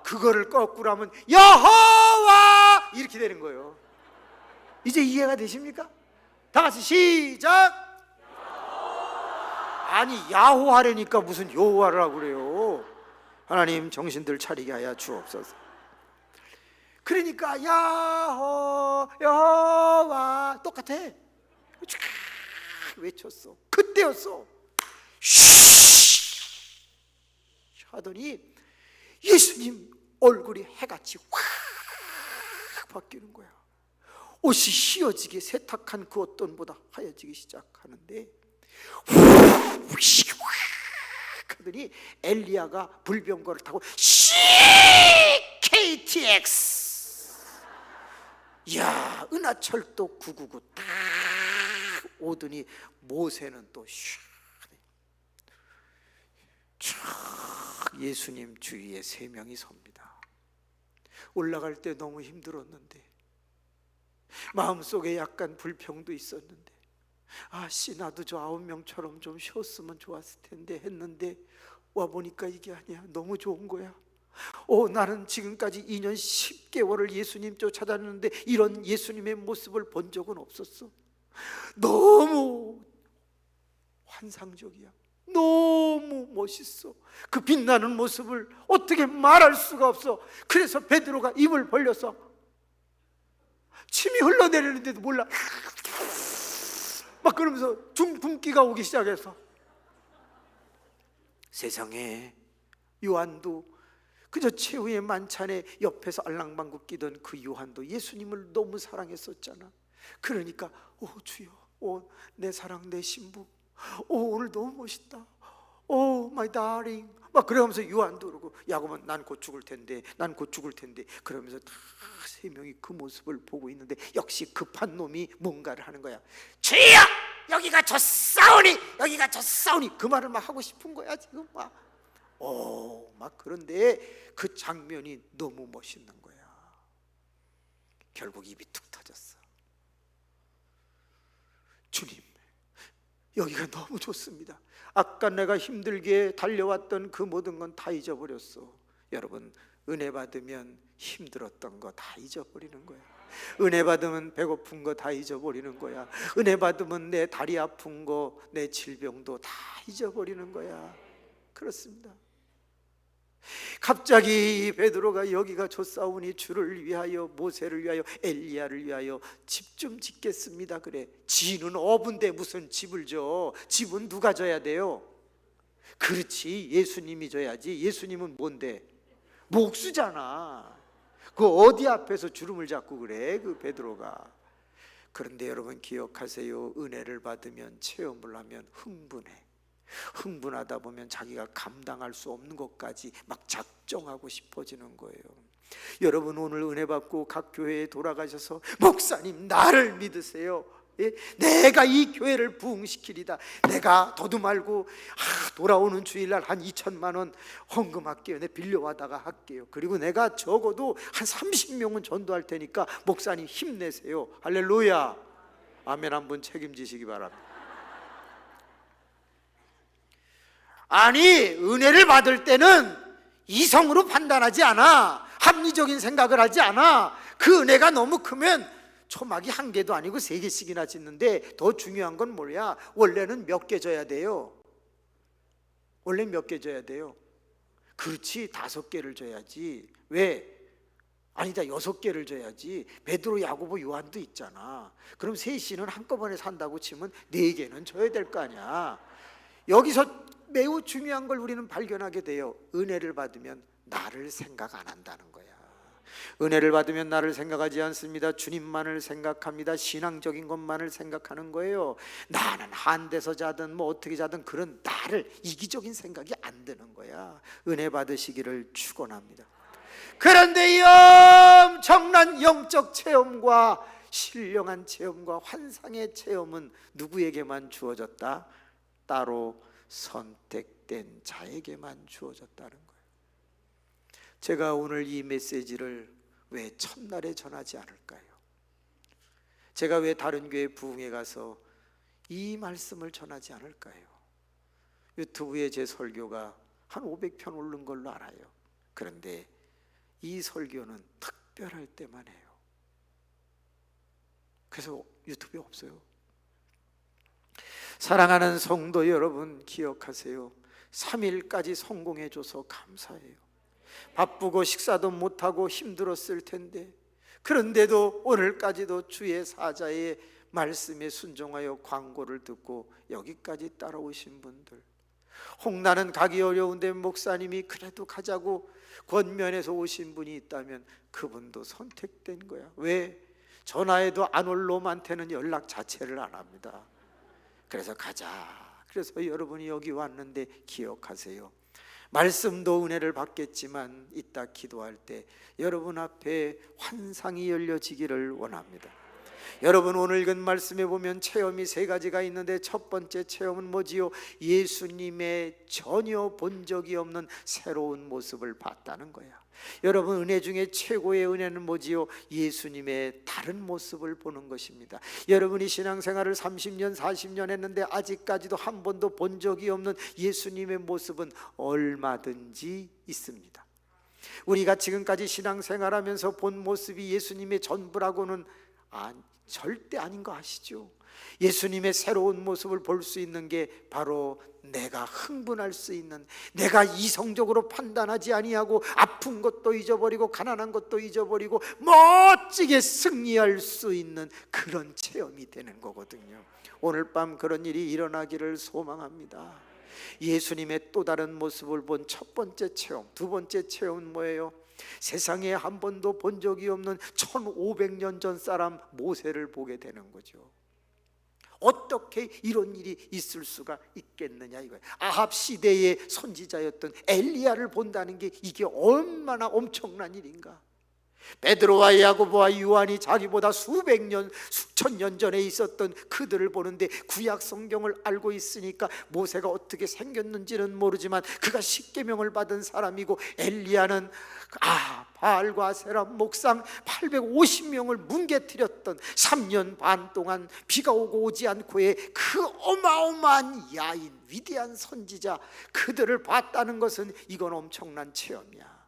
그거를 거꾸로 하면 여호와! 이렇게 되는 거예요. 이제 이해가 되십니까? 다 같이 시작! 아니 야호 하려니까 무슨 여호와를 하고 그래요. 하나님 정신들 차리게 하여 주옵소서. 그러니까 야호 여호와 똑같아. 쫙 외쳤어. 그때였어. 하더니 예수님 얼굴이 해같이 확 바뀌는 거야. 옷이 휘어지게 세탁한 그 어떤보다 하얘지기 시작하는데 하더니 엘리야가 불병거를 타고 KTX, 야 은하철도 999 딱 오더니 모세는 또 촥 예수님 주위에 3명이 섭니다. 올라갈 때 너무 힘들었는데 마음속에 약간 불평도 있었는데 나도 저 9명처럼 좀 쉬었으면 좋았을 텐데 했는데 와보니까 이게 아니야. 너무 좋은 거야. 나는 지금까지 2년 10개월을 예수님 쫓아다녔는데 이런 예수님의 모습을 본 적은 없었어. 너무 환상적이야. 너무 멋있어. 그 빛나는 모습을 어떻게 말할 수가 없어. 그래서 베드로가 입을 벌려서 침이 흘러내리는데도 몰라 막 그러면서 중분기가 오기 시작해서 세상에 요한도 그저 최후의 만찬에 옆에서 알랑방구 끼던 그 요한도 예수님을 너무 사랑했었잖아. 그러니까 주여, 내 사랑 내 신부, 오늘 너무 멋있다. 마이 다링 막 그러면서 요한도 그러고 야고보는 난 곧 죽을 텐데 난 곧 죽을 텐데 그러면서 다 3명이 그 모습을 보고 있는데 역시 급한 놈이 뭔가를 하는 거야. 주여 여기가 졌사오니 여기가 졌사오니 그 말을 막 하고 싶은 거야 지금 막. 막 그런데 그 장면이 너무 멋있는 거야. 결국 입이 툭 터졌어. 주님 여기가 너무 좋습니다. 아까 내가 힘들게 달려왔던 그 모든 건 다 잊어버렸어. 여러분 은혜 받으면 힘들었던 거 다 잊어버리는 거야. 은혜 받으면 배고픈 거 다 잊어버리는 거야. 은혜 받으면 내 다리 아픈 거, 내 질병도 다 잊어버리는 거야. 그렇습니다. 갑자기 베드로가 여기가 좆사오니 주를 위하여 모세를 위하여 엘리야를 위하여 집 좀 짓겠습니다 그래. 지는 어부인데 무슨 집을 줘. 집은 누가 져야 돼요? 그렇지 예수님이 져야지. 예수님은 뭔데? 목수잖아. 그 어디 앞에서 주름을 잡고 그래 그 베드로가. 그런데 여러분 기억하세요. 은혜를 받으면 체험을 하면 흥분하다 보면 자기가 감당할 수 없는 것까지 막 작정하고 싶어지는 거예요. 여러분 오늘 은혜 받고 각 교회에 돌아가셔서 목사님 나를 믿으세요. 내가 이 교회를 부흥시키리다. 내가 더도 말고 돌아오는 주일날 한 2천만 원 헌금할게요. 내 빌려와다가 할게요. 그리고 내가 적어도 한 30명은 전도할 테니까 목사님 힘내세요. 할렐루야. 아멘. 한번 책임지시기 바랍니다. 아니 은혜를 받을 때는 이성으로 판단하지 않아. 합리적인 생각을 하지 않아. 그 은혜가 너무 크면 초막이 1개도 아니고 3개씩이나 짓는데 더 중요한 건 뭐야? 원래는 몇 개 져야 돼요? 원래 몇 개 져야 돼요? 그렇지 5개를 줘야지. 왜? 아니다, 6개를 줘야지. 베드로, 야고보, 요한도 있잖아. 그럼 셋이는 한꺼번에 산다고 치면 4개는 줘야 될 거 아니야. 여기서 매우 중요한 걸 우리는 발견하게 돼요. 은혜를 받으면 나를 생각 안 한다는 거야. 은혜를 받으면 나를 생각하지 않습니다. 주님만을 생각합니다. 신앙적인 것만을 생각하는 거예요. 나는 한데서 자든 뭐 어떻게 자든 그런 나를 이기적인 생각이 안 드는 거야. 은혜 받으시기를 축원합니다. 그런데 이 엄청난 영적 체험과 신령한 체험과 환상의 체험은 누구에게만 주어졌다? 따로 선택된 자에게만 주어졌다는 거예요. 제가 오늘 이 메시지를 왜 첫날에 전하지 않을까요? 제가 왜 다른 교회 부흥에 가서 이 말씀을 전하지 않을까요? 유튜브에 제 설교가 한 500편 오른 걸로 알아요. 그런데 이 설교는 특별할 때만 해요. 그래서 유튜브에 없어요. 사랑하는 성도 여러분, 기억하세요. 3일까지 성공해줘서 감사해요. 바쁘고 식사도 못하고 힘들었을 텐데, 그런데도 오늘까지도 주의 사자의 말씀에 순종하여 광고를 듣고 여기까지 따라오신 분들, 홍나는 가기 어려운데 목사님이 그래도 가자고 권면해서 오신 분이 있다면 그분도 선택된 거야. 왜? 전화해도 안 올 놈한테는 연락 자체를 안 합니다. 그래서 가자. 그래서 여러분이 여기 왔는데 기억하세요. 말씀도 은혜를 받겠지만 이따 기도할 때 여러분 앞에 환상이 열려지기를 원합니다. 여러분, 오늘 읽은 말씀에 보면 체험이 3가지가 있는데 첫 번째 체험은 뭐지요? 예수님의 전혀 본 적이 없는 새로운 모습을 봤다는 거야. 여러분, 은혜 중에 최고의 은혜는 뭐지요? 예수님의 다른 모습을 보는 것입니다. 여러분이 신앙생활을 30년 40년 했는데 아직까지도 한 번도 본 적이 없는 예수님의 모습은 얼마든지 있습니다. 우리가 지금까지 신앙생활하면서 본 모습이 예수님의 전부라고는 절대 아닌 거 아시죠? 예수님의 새로운 모습을 볼 수 있는 게 바로 내가 흥분할 수 있는, 내가 이성적으로 판단하지 아니하고 아픈 것도 잊어버리고 가난한 것도 잊어버리고 멋지게 승리할 수 있는 그런 체험이 되는 거거든요. 오늘 밤 그런 일이 일어나기를 소망합니다. 예수님의 또 다른 모습을 본 첫 번째 체험, 두 번째 체험은 뭐예요? 세상에 한 번도 본 적이 없는 1500년 전 사람 모세를 보게 되는 거죠. 어떻게 이런 일이 있을 수가 있겠느냐 이거예요. 아합 시대의 선지자였던 엘리야를 본다는 게 이게 얼마나 엄청난 일인가. 베드로와 야고보와 요한이 자기보다 수백 년, 수천 년 전에 있었던 그들을 보는데 구약 성경을 알고 있으니까 모세가 어떻게 생겼는지는 모르지만 그가 십계명을 받은 사람이고, 엘리야는 바알과 아세라 목상 850명을 뭉개뜨렸던 3년 반 동안 비가 오고 오지 않고의 그 어마어마한 야인, 위대한 선지자, 그들을 봤다는 것은 이건 엄청난 체험이야.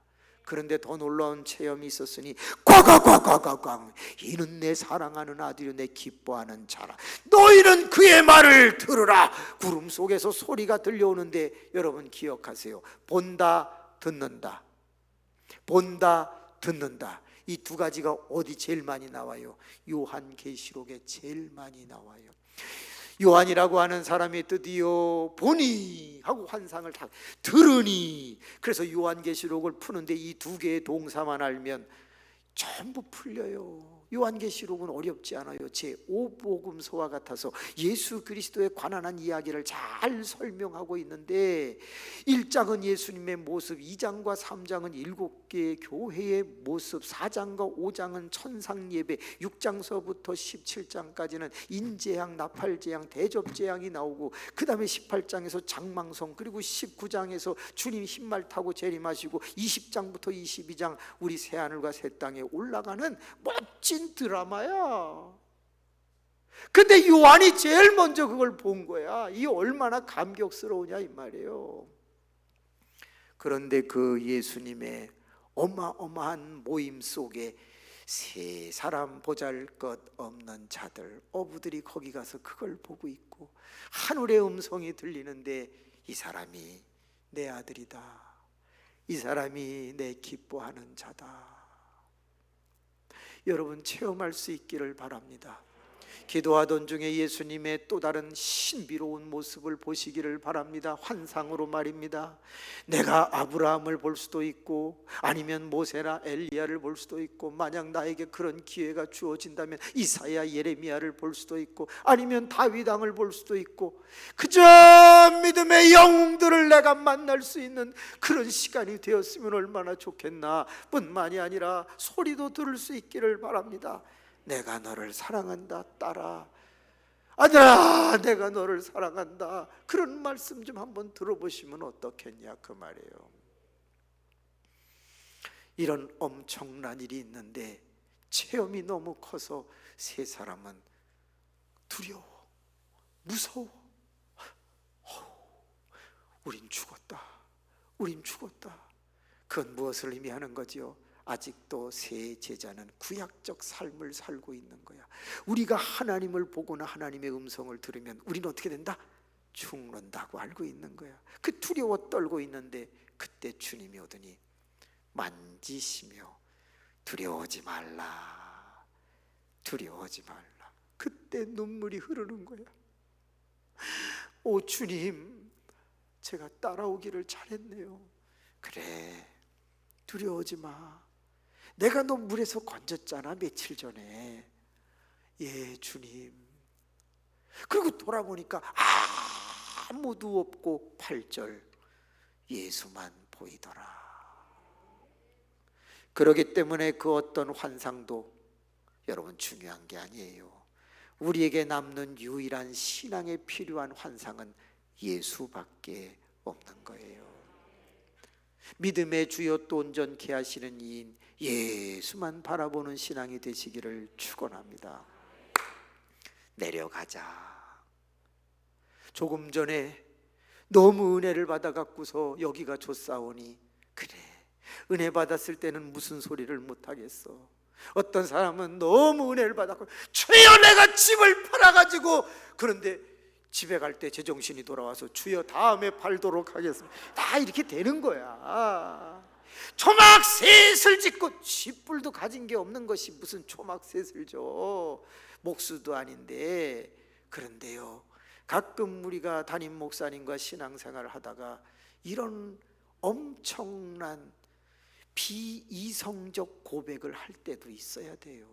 그런데 더 놀라운 체험이 있었으니 꽝꽝꽝꽝꽝, 이는 내 사랑하는 아들이요 내 기뻐하는 자라, 너희는 그의 말을 들으라. 구름 속에서 소리가 들려오는데 여러분 기억하세요. 본다, 듣는다. 본다, 듣는다. 이 두 가지가 어디 제일 많이 나와요? 요한계시록에 제일 많이 나와요. 요한이라고 하는 사람이 드디어 보니 하고 환상을 다 들으니, 그래서 요한계시록을 푸는데 이 2개의 동사만 알면 전부 풀려요. 요한계시록은 어렵지 않아요. 제5복음서와 같아서 예수 그리스도에 관한 한 이야기를 잘 설명하고 있는데, 1장은 예수님의 모습, 2장과 3장은 7개의 교회의 모습, 4장과 5장은 천상예배, 6장서부터 17장까지는 인재양, 나팔재양, 대접재양이 나오고, 그 다음에 18장에서 장망성, 그리고 19장에서 주님 흰말 타고 재림하시고, 20장부터 22장 우리 새하늘과 새 땅에 올라가는 멋진 드라마야. 근데 요한이 제일 먼저 그걸 본 거야. 이 얼마나 감격스러우냐 이 말이에요. 그런데 그 예수님의 어마어마한 모임 속에 세 사람 보잘것없는 자들, 어부들이 거기 가서 그걸 보고 있고, 하늘의 음성이 들리는데 이 사람이 내 아들이다, 이 사람이 내 기뻐하는 자다. 여러분 체험할 수 있기를 바랍니다. 기도하던 중에 예수님의 또 다른 신비로운 모습을 보시기를 바랍니다. 환상으로 말입니다. 내가 아브라함을 볼 수도 있고, 아니면 모세나 엘리야를 볼 수도 있고, 만약 나에게 그런 기회가 주어진다면 이사야, 예레미야를 볼 수도 있고, 아니면 다윗 왕을 볼 수도 있고, 그저 믿음의 영웅들을 내가 만날 수 있는 그런 시간이 되었으면 얼마나 좋겠나. 뿐만이 아니라 소리도 들을 수 있기를 바랍니다. 내가 너를 사랑한다 딸아, 아들아 내가 너를 사랑한다. 그런 말씀 좀 한번 들어보시면 어떻겠냐 그 말이에요. 이런 엄청난 일이 있는데 체험이 너무 커서 세 사람은 두려워, 무서워. 우린 죽었다, 우린 죽었다. 그건 무엇을 의미하는 거지요? 아직도 세 제자는 구약적 삶을 살고 있는 거야. 우리가 하나님을 보거나 하나님의 음성을 들으면 우리는 어떻게 된다? 죽는다고 알고 있는 거야. 그 두려워 떨고 있는데 그때 주님이 오더니 만지시며 두려워하지 말라, 두려워하지 말라. 그때 눈물이 흐르는 거야. 오 주님, 제가 따라오기를 잘했네요. 그래, 두려워하지 마. 내가 너 물에서 건졌잖아 며칠 전에. 예 주님. 그리고 돌아보니까 아무도 없고 8절 예수만 보이더라. 그렇기 때문에 그 어떤 환상도 여러분 중요한 게 아니에요. 우리에게 남는 유일한 신앙에 필요한 환상은 예수밖에 없는 거예요. 믿음의 주요 또 온전케 하시는 이인 예수만 바라보는 신앙이 되시기를 축원합니다. 내려가자. 조금 전에 너무 은혜를 받아갖고서 여기가 좋사오니, 그래 은혜 받았을 때는 무슨 소리를 못하겠어. 어떤 사람은 너무 은혜를 받았고 주여 내가 집을 팔아가지고, 그런데 집에 갈 때 제정신이 돌아와서 주여 다음에 팔도록 하겠습니다. 다 이렇게 되는 거야. 초막셋을 짓고 쥐뿔도 가진 게 없는 것이 무슨 초막셋을 줘. 목수도 아닌데. 그런데요, 가끔 우리가 담임 목사님과 신앙생활을 하다가 이런 엄청난 비이성적 고백을 할 때도 있어야 돼요.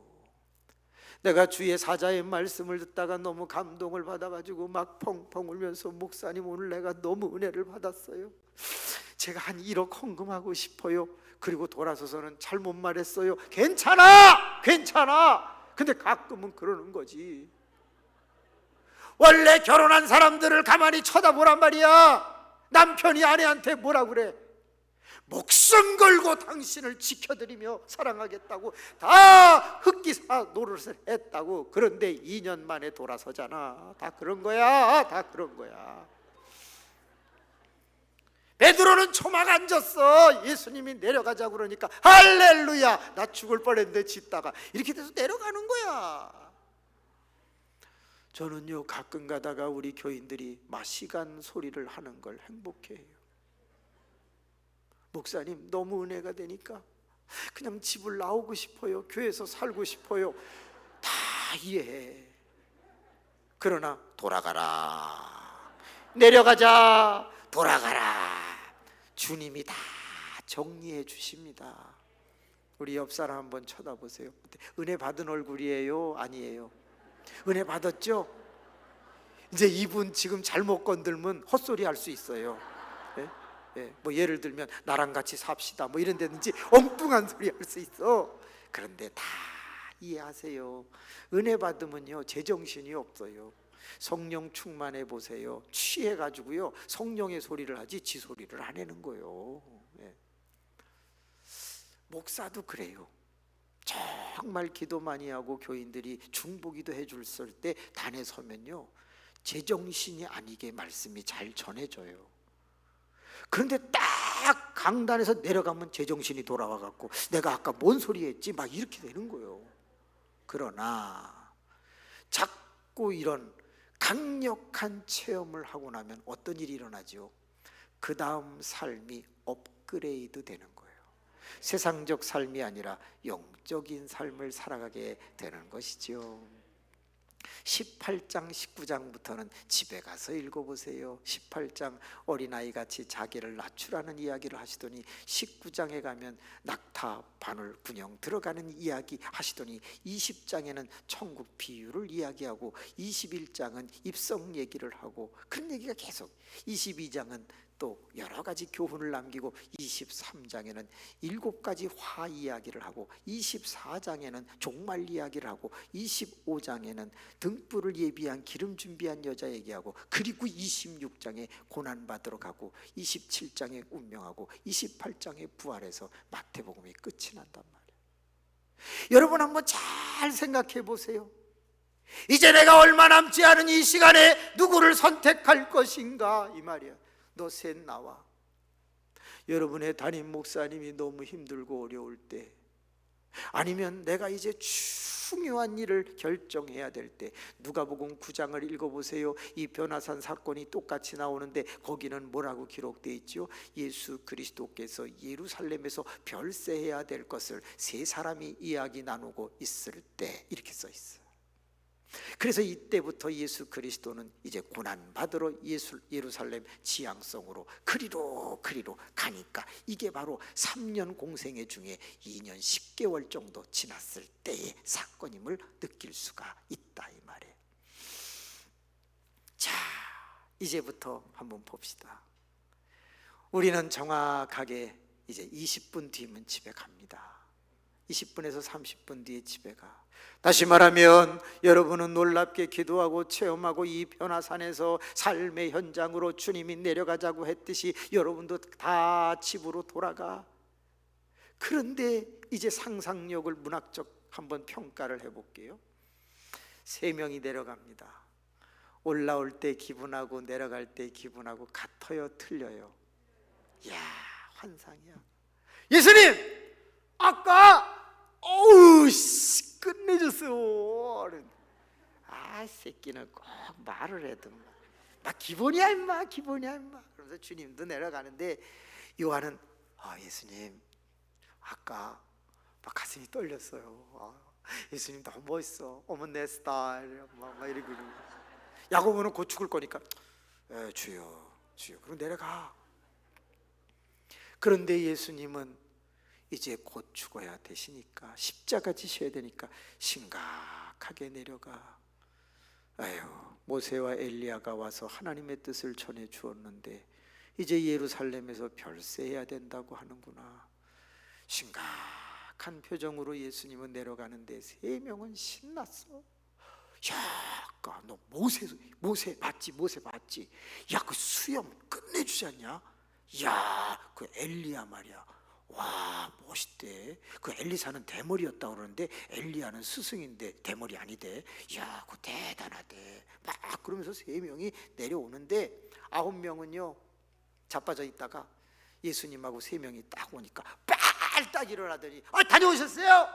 내가 주의 사자의 말씀을 듣다가 너무 감동을 받아가지고 막 펑펑 울면서 목사님 오늘 내가 너무 은혜를 받았어요. 제가 한 1억 헌금하고 싶어요. 그리고 돌아서서는 잘못 말했어요. 괜찮아, 괜찮아. 근데 가끔은 그러는 거지. 원래 결혼한 사람들을 가만히 쳐다보란 말이야. 남편이 아내한테 뭐라 그래? 목숨 걸고 당신을 지켜드리며 사랑하겠다고 다 흑기사 노릇을 했다고. 그런데 2년 만에 돌아서잖아. 다 그런 거야, 다 그런 거야. 베드로는 초막 앉았어. 예수님이 내려가자고 그러니까 할렐루야, 나 죽을 뻔했는데 짓다가 이렇게 돼서 내려가는 거야. 저는요 가끔 가다가 우리 교인들이 마시간 소리를 하는 걸 행복해해요. 목사님 너무 은혜가 되니까 그냥 집을 나오고 싶어요. 교회에서 살고 싶어요. 다 이해해. 그러나 돌아가라, 내려가자, 돌아가라. 주님이 다 정리해 주십니다. 우리 옆 사람 한번 쳐다보세요. 은혜 받은 얼굴이에요? 아니에요? 은혜 받았죠? 이제 이분 지금 잘못 건들면 헛소리 할 수 있어요. 예, 뭐 예를 들면 나랑 같이 삽시다 뭐 이런 데든지 엉뚱한 소리 할 수 있어. 그런데 다 이해하세요. 은혜 받으면요 제정신이 없어요. 성령 충만해 보세요. 취해가지고요 성령의 소리를 하지 지 소리를 안 하는 거예요. 예. 목사도 그래요. 정말 기도 많이 하고 교인들이 중보기도 해줬을 때 단에 서면요 제정신이 아니게 말씀이 잘 전해져요. 그런데 딱 강단에서 내려가면 제정신이 돌아와갖고 내가 아까 뭔 소리 했지 막 이렇게 되는 거예요. 그러나 자꾸 이런 강력한 체험을 하고 나면 어떤 일이 일어나죠? 그 다음 삶이 업그레이드 되는 거예요. 세상적 삶이 아니라 영적인 삶을 살아가게 되는 것이죠. 18장 19장부터는 집에 가서 읽어보세요. 18장 어린아이같이 자기를 낮추라는 이야기를 하시더니 19장에 가면 낙타 바늘 군용 들어가는 이야기 하시더니 20장에는 천국 비유를 이야기하고 21장은 입성 얘기를 하고 그런 얘기가 계속, 22장은 또 여러 가지 교훈을 남기고 23장에는 7가지 화 이야기를 하고 24장에는 종말 이야기를 하고 25장에는 등불을 예비한 기름 준비한 여자 얘기하고, 그리고 26장에 고난받으러 가고 27장에 운명하고 28장에 부활해서 마태복음이 끝이 난단 말이에요. 여러분 한번 잘 생각해 보세요. 이제 내가 얼마 남지 않은 이 시간에 누구를 선택할 것인가 이 말이야. 너 셋 나와. 여러분의 담임 목사님이 너무 힘들고 어려울 때, 아니면 내가 이제 중요한 일을 결정해야 될 때, 누가복음 9장을 읽어보세요. 이 변화산 사건이 똑같이 나오는데 거기는 뭐라고 기록되어 있죠? 예수 그리스도께서 예루살렘에서 별세해야 될 것을 세 사람이 이야기 나누고 있을 때 이렇게 써 있어요. 그래서 이때부터 예수 그리스도는 이제 고난받으러 예루살렘 지향성으로 그리로 가니까, 이게 바로 3년 공생애 중에 2년 10개월 정도 지났을 때의 사건임을 느낄 수가 있다 이 말이에요. 자, 이제부터 한번 봅시다. 우리는 정확하게 이제 20분 뒤면 집에 갑니다. 20분에서 30분 뒤에 집에 가. 다시 말하면 여러분은 놀랍게 기도하고 체험하고 이 변화산에서 삶의 현장으로 주님이 내려가자고 했듯이 여러분도 다 집으로 돌아가. 그런데 이제 상상력을 문학적 한번 평가를 해볼게요. 3명이 내려갑니다. 올라올 때 기분하고 내려갈 때 기분하고 같아요, 틀려요? 이야, 환상이야. 예수님, 아까 끝내줬어요. 아, 새끼는 꼭 말을 해도 막 기본이야 임마, 기본이야 임마. 그러면서 주님도 내려가는데 요한은 예수님, 아까 막 가슴이 떨렸어요. 예수님 너무 멋있어. 어머 내 스타일. 막 이러고. 야고보는 곧 죽을 거니까 주여 주여, 그럼 내려가. 그런데 예수님은 이제 곧 죽어야 되시니까, 십자가 지셔야 되니까 심각하게 내려가. 아유, 모세와 엘리야가 와서 하나님의 뜻을 전해 주었는데 이제 예루살렘에서 별세해야 된다고 하는구나. 심각한 표정으로 예수님은 내려가는데 3명은 신났어. 야, 너 모세 봤지? 모세 봤지? 야, 그 수염 끝내주지 않냐? 야, 그 엘리야 말이야. 와, 멋있대. 그 엘리사는 대머리였다고 그러는데 엘리야는 스승인데 대머리 아니대. 야, 그거 대단하대. 막 그러면서 3명이 내려오는데 9명은요 자빠져 있다가 예수님하고 3명이 딱 오니까 빨딱 일어나더니 다녀오셨어요?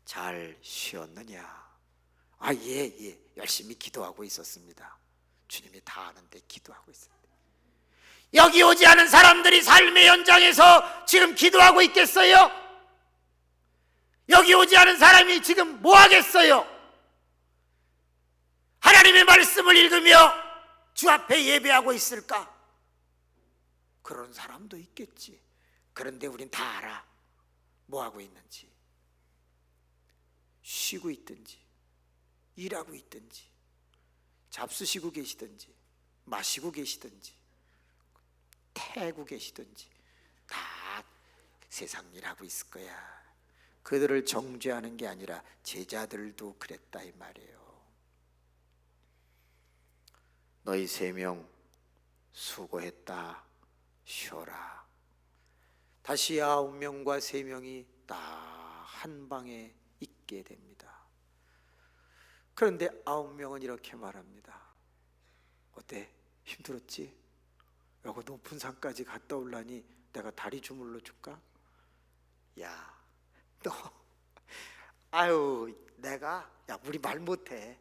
잘 쉬었느냐? 예, 열심히 기도하고 있었습니다. 주님이 다 아는데 기도하고 있었대. 여기 오지 않은 사람들이 삶의 현장에서 지금 기도하고 있겠어요? 여기 오지 않은 사람이 지금 뭐 하겠어요? 하나님의 말씀을 읽으며 주 앞에 예배하고 있을까? 그런 사람도 있겠지. 그런데 우린 다 알아. 뭐 하고 있는지. 쉬고 있든지 일하고 있든지 잡수시고 계시든지 마시고 계시든지 태고 계시든지 다 세상 일하고 있을 거야. 그들을 정죄하는 게 아니라 제자들도 그랬다 이 말이에요. 너희 3명 수고했다, 쉬어라. 다시 9명과 3명이 다 한 방에 있게 됩니다. 그런데 9명은 이렇게 말합니다. 어때? 힘들었지? 여기 높은 산까지 갔다 올라니 내가 다리 주물러 줄까? 야, 너 내가 우리 말 못해.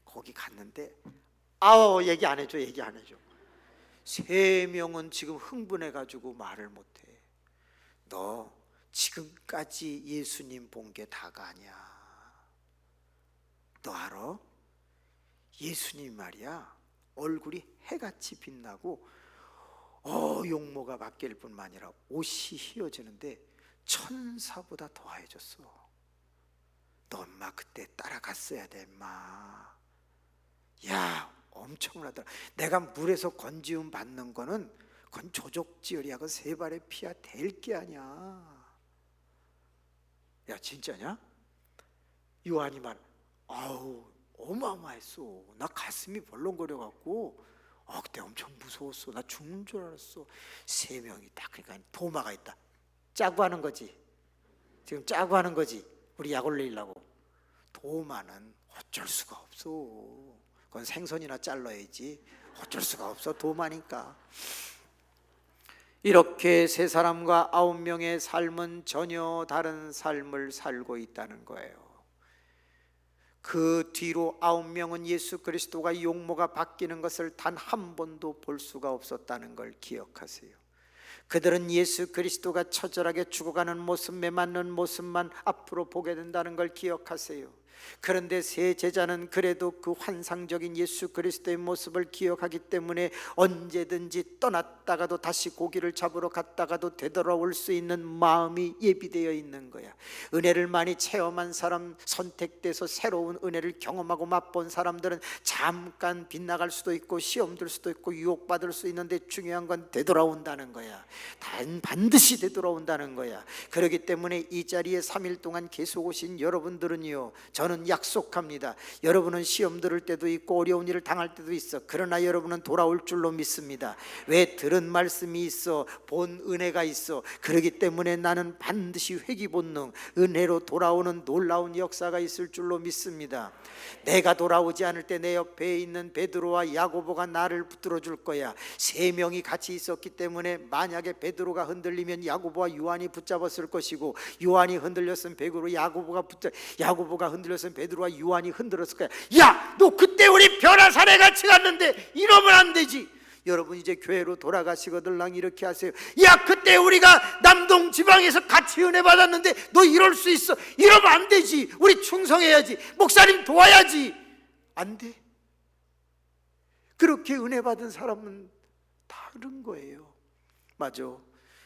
거기 갔는데 얘기 안 해줘. 3명은 지금 흥분해가지고 말을 못해. 너 지금까지 예수님 본 게 다가 아니야. 너 알아? 예수님 말이야, 얼굴이 해같이 빛나고 용모가 바뀔 뿐만 아니라 옷이 휘어지는데 천사보다 더해졌어. 너 엄마 그때 따라갔어야 돼 임마. 야, 엄청나더라. 내가 물에서 건지움 받는 거는 그건 조족지혈이야. 그 세 발의 피야 될 게 아니야. 야, 진짜냐? 요한이 말, 아우 어마어마했어. 나 가슴이 벌렁거려갖고 그때 엄청 무서웠어. 나 죽는 줄 알았어. 세 명이 딱, 그러니까 도마가 있다. 짜고 하는 거지. 지금 짜고 하는 거지. 우리 약 올리려고. 도마는 어쩔 수가 없어. 그건 생선이나 잘라야지. 어쩔 수가 없어. 도마니까. 이렇게 세 사람과 9명의 삶은 전혀 다른 삶을 살고 있다는 거예요. 그 뒤로 9명은 예수 그리스도가 용모가 바뀌는 것을 단 한 번도 볼 수가 없었다는 걸 기억하세요. 그들은 예수 그리스도가 처절하게 죽어가는 모습, 메맞는 모습만 앞으로 보게 된다는 걸 기억하세요. 그런데 세 제자는 그래도 그 환상적인 예수 그리스도의 모습을 기억하기 때문에 언제든지 떠났다가도 다시 고기를 잡으러 갔다가도 되돌아올 수 있는 마음이 예비되어 있는 거야. 은혜를 많이 체험한 사람, 선택돼서 새로운 은혜를 경험하고 맛본 사람들은 잠깐 빗나갈 수도 있고 시험 들 수도 있고 유혹받을 수 있는데 중요한 건 되돌아온다는 거야. 반드시 되돌아온다는 거야. 그렇기 때문에 이 자리에 3일 동안 계속 오신 여러분들은요, 저는 약속합니다. 여러분은 시험 들을 때도 있고 어려운 일을 당할 때도 있어. 그러나 여러분은 돌아올 줄로 믿습니다. 왜? 들은 말씀이 있어. 본 은혜가 있어. 그렇기 때문에 나는 반드시 회개 본능, 은혜로 돌아오는 놀라운 역사가 있을 줄로 믿습니다. 내가 돌아오지 않을 때 내 옆에 있는 베드로와 야고보가 나를 붙들어 줄 거야. 세 명이 같이 있었기 때문에 만약에 베드로가 흔들리면 야고보와 요한이 붙잡았을 것이고, 요한이 흔들렸으면 베드로, 야고보가 흔들렸으면 베드로와 요한이 흔들었을 거야. 야, 너 그때 우리 변화산에 같이 갔는데 이러면 안 되지. 여러분 이제 교회로 돌아가시거들랑 이렇게 하세요. 야, 그때 우리가 남동 지방에서 같이 은혜 받았는데 너 이럴 수 있어. 이러면 안 되지. 우리 충성해야지. 목사님 도와야지. 안 돼. 그렇게 은혜 받은 사람은 다른 거예요. 맞아.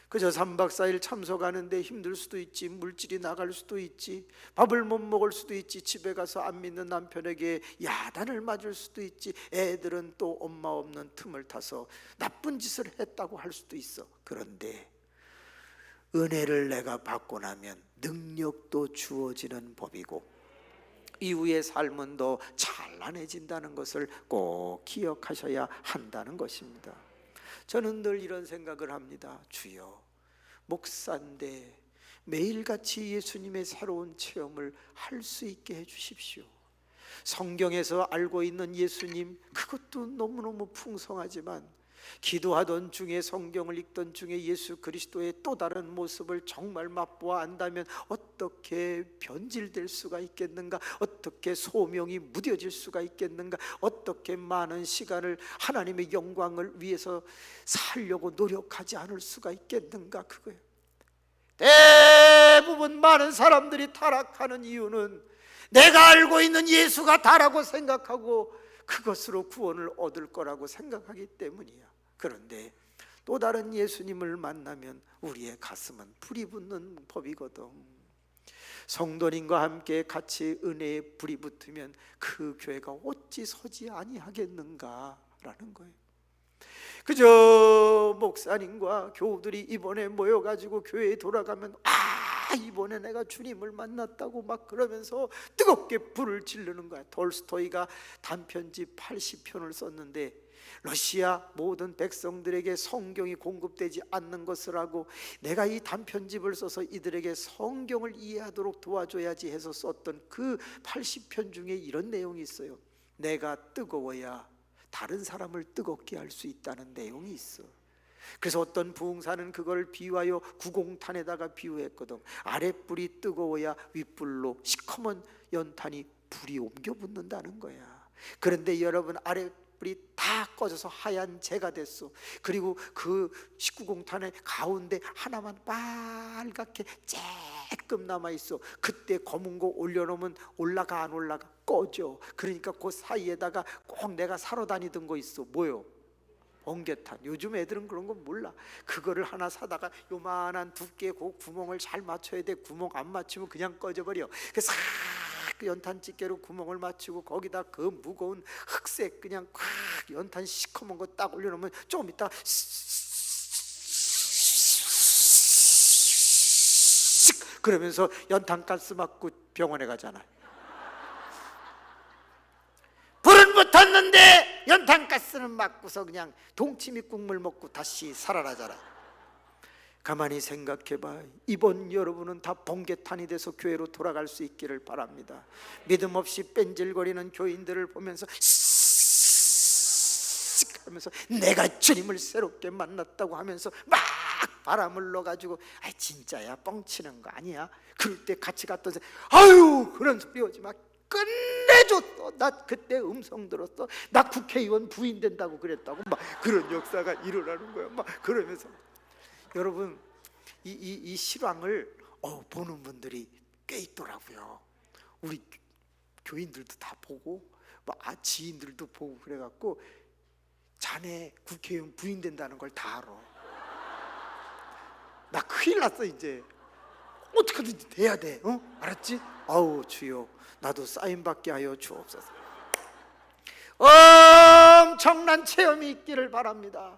그저 3박 4일 참석하는데 힘들 수도 있지. 물질이 나갈 수도 있지. 밥을 못 먹을 수도 있지. 집에 가서 안 믿는 남편에게 야단을 맞을 수도 있지. 애들은 또 엄마 없는 틈을 타서 나쁜 짓을 했다고 할 수도 있어. 그런데 은혜를 내가 받고 나면 능력도 주어지는 법이고 이후의 삶은 더 찬란해진다는 것을 꼭 기억하셔야 한다는 것입니다. 저는 늘 이런 생각을 합니다. 주여, 목사인데 매일같이 예수님의 새로운 체험을 할 수 있게 해주십시오. 성경에서 알고 있는 예수님, 그것도 너무너무 풍성하지만 기도하던 중에, 성경을 읽던 중에 예수 그리스도의 또 다른 모습을 정말 맛보아 안다면 어떻게 변질될 수가 있겠는가? 어떻게 소명이 무뎌질 수가 있겠는가? 어떻게 많은 시간을 하나님의 영광을 위해서 살려고 노력하지 않을 수가 있겠는가? 그거예요. 대부분 많은 사람들이 타락하는 이유는 내가 알고 있는 예수가 다라고 생각하고 그것으로 구원을 얻을 거라고 생각하기 때문이야. 그런데 또 다른 예수님을 만나면 우리의 가슴은 불이 붙는 법이거든. 성도님과 함께 같이 은혜에 불이 붙으면 그 교회가 어찌 서지 아니하겠는가라는 거예요. 그저 목사님과 교우들이 이번에 모여가지고 교회에 돌아가면 이번에 내가 주님을 만났다고 막 그러면서 뜨겁게 불을 지르는 거야. 톨스토이가 단편집 80편을 썼는데 러시아 모든 백성들에게 성경이 공급되지 않는 것을 알고 내가 이 단편집을 써서 이들에게 성경을 이해하도록 도와줘야지 해서 썼던 그 80편 중에 이런 내용이 있어요. 내가 뜨거워야 다른 사람을 뜨겁게 할 수 있다는 내용이 있어. 그래서 어떤 부흥사는 그걸 비유하여 구공탄에다가 비유했거든. 아랫불이 뜨거워야 윗불로 시커먼 연탄이 불이 옮겨 붙는다는 거야. 그런데 여러분, 아랫불 불이 다 꺼져서 하얀 재가 됐어. 그리고 그 19공탄의 가운데 하나만 빨갛게 쬐끔 남아있어. 그때 검은 거 올려놓으면 올라가 안 올라가? 꺼져. 그러니까 그 사이에다가 꼭 내가 사러 다니던 거 있어. 뭐요? 번개탄. 요즘 애들은 그런 거 몰라. 그거를 하나 사다가 요만한 두께 그 구멍을 잘 맞춰야 돼. 구멍 안 맞추면 그냥 꺼져버려. 그래서 그 연탄 집게로 구멍을 맞추고 거기다 그 무거운 흑색 그냥 콱 연탄 시커먼 거 딱 올려놓으면 좀 이따 그러면서 연탄가스 맞고 병원에 가잖아요. 불은 붙었는데 연탄가스는 맞고서 그냥 동치미 국물 먹고 다시 살아나잖아. 가만히 생각해봐. 이번 여러분은 다 번개탄이 돼서 교회로 돌아갈 수 있기를 바랍니다. 믿음 없이 뺀질거리는 교인들을 보면서 하면서 내가 주님을 새롭게 만났다고 하면서 막 바람을 넣어가지고 아 진짜야 뻥치는 거 아니야? 그럴 때 같이 갔던 사람 아유 그런 소리 하지 마. 끝내줬어. 나 그때 음성 들었어. 나 국회의원 부인 된다고 그랬다고 막 그런 역사가 일어나는 거야. 막 그러면서 여러분 이 실황을 보는 분들이 꽤 있더라고요. 우리 교인들도 다 보고 막 지인들도 보고 그래갖고 자네 국회의원 부인 된다는 걸 다 알아. 나 큰일 났어. 이제 어떻게든지 돼야 돼. 알았지? 아우 주여 나도 사인받게 하여 주옵소서. 엄청난 체험이 있기를 바랍니다.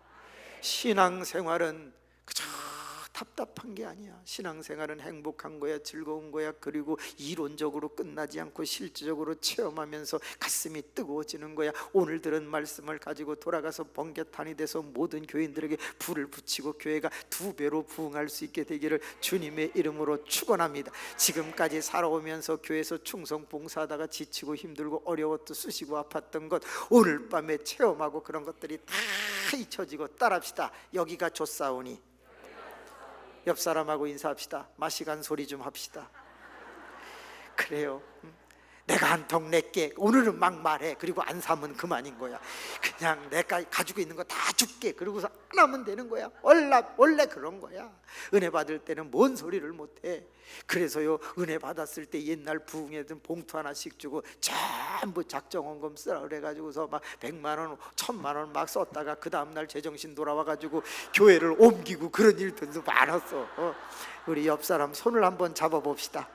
신앙생활은 그저 답답한 게 아니야. 신앙생활은 행복한 거야, 즐거운 거야. 그리고 이론적으로 끝나지 않고 실질적으로 체험하면서 가슴이 뜨거워지는 거야. 오늘 들은 말씀을 가지고 돌아가서 번개탄이 돼서 모든 교인들에게 불을 붙이고 교회가 2배로 부흥할 수 있게 되기를 주님의 이름으로 축원합니다. 지금까지 살아오면서 교회에서 충성 봉사하다가 지치고 힘들고 어려웠고 쑤시고 아팠던 것 오늘 밤에 체험하고 그런 것들이 다 잊혀지고 따라합시다. 여기가 좋사오니. 옆 사람하고 인사합시다. 마시간 소리 좀 합시다. 그래요. 내가 한 통 낼게. 오늘은 막 말해. 그리고 안 사면 그만인 거야. 그냥 내가 가지고 있는 거 다 줄게. 그러고서 안 하면 되는 거야. 원래 그런 거야. 은혜 받을 때는 뭔 소리를 못해. 그래서요 은혜 받았을 때 옛날 부흥에든 봉투 하나씩 주고 전부 작정원금 쓰라 그래가지고서 막 100만 원, 1000만 원 막 썼다가 그 다음날 제정신 돌아와가지고 교회를 옮기고 그런 일들도 많았어. 우리 옆 사람 손을 한번 잡아봅시다.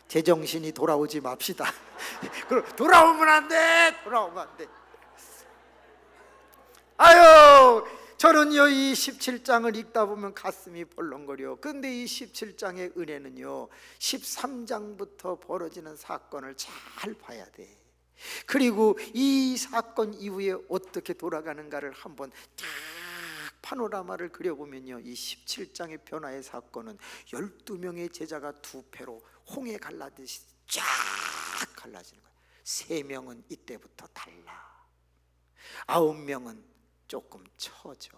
제정신이 돌아오지 맙시다. 그럼 돌아오면 안 돼. 돌아오면 안 돼. 아유 저는요 이 17장을 읽다 보면 가슴이 벌렁거려. 근데 이 17장의 은혜는요 13장부터 벌어지는 사건을 잘 봐야 돼. 그리고 이 사건 이후에 어떻게 돌아가는가를 한번 쫙 파노라마를 그려보면요 이 17장의 변화의 사건은 12명의 제자가 2패로 홍해 갈라듯이 쫙 갈라지는 거예요. 3명은 이때부터 달라. 9명은 조금 처져.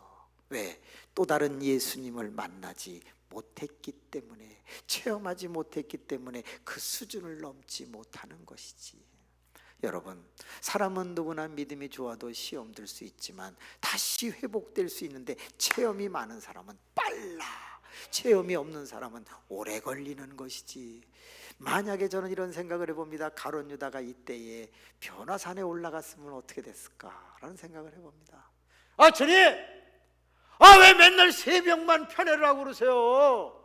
왜? 또 다른 예수님을 만나지 못했기 때문에, 체험하지 못했기 때문에 그 수준을 넘지 못하는 것이지. 여러분, 사람은 누구나 믿음이 좋아도 시험 들 수 있지만 다시 회복될 수 있는데 체험이 많은 사람은 빨라. 체험이 없는 사람은 오래 걸리는 것이지. 만약에 저는 이런 생각을 해봅니다. 가룟 유다가 이때에 변화산에 올라갔으면 어떻게 됐을까라는 생각을 해봅니다. 주님! 왜 맨날 3명만 편애를 하고 그러세요?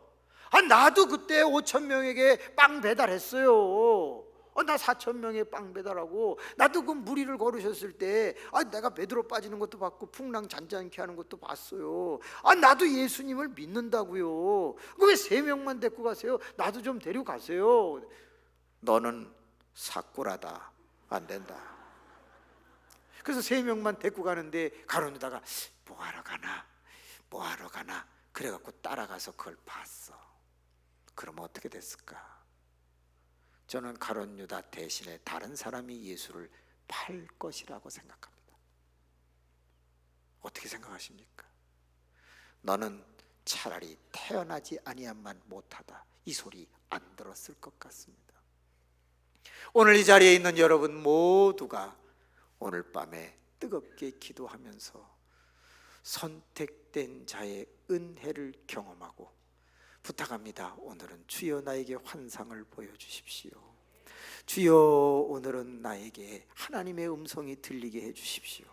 나도 그때 5,000명에게 빵 배달했어요. 나 4,000명에 빵 배달하고, 나도 그 무리를 걸으셨을 때 내가 베드로 빠지는 것도 봤고 풍랑 잔잔케 하는 것도 봤어요. 나도 예수님을 믿는다고요. 왜 3명만 데리고 가세요? 나도 좀 데려가세요. 너는 사꾸라다. 안 된다. 그래서 3명만 데리고 가는데 가룟 유다가 뭐하러 가나 그래갖고 따라가서 그걸 봤어. 그러면 어떻게 됐을까? 저는 가룟 유다 대신에 다른 사람이 예수를 팔 것이라고 생각합니다. 어떻게 생각하십니까? 너는 차라리 태어나지 아니한만 못하다, 이 소리 안 들었을 것 같습니다. 오늘 이 자리에 있는 여러분 모두가 오늘 밤에 뜨겁게 기도하면서 선택된 자의 은혜를 경험하고 부탁합니다. 오늘은 주여 나에게 환상을 보여주십시오. 주여 오늘은 나에게 하나님의 음성이 들리게 해주십시오.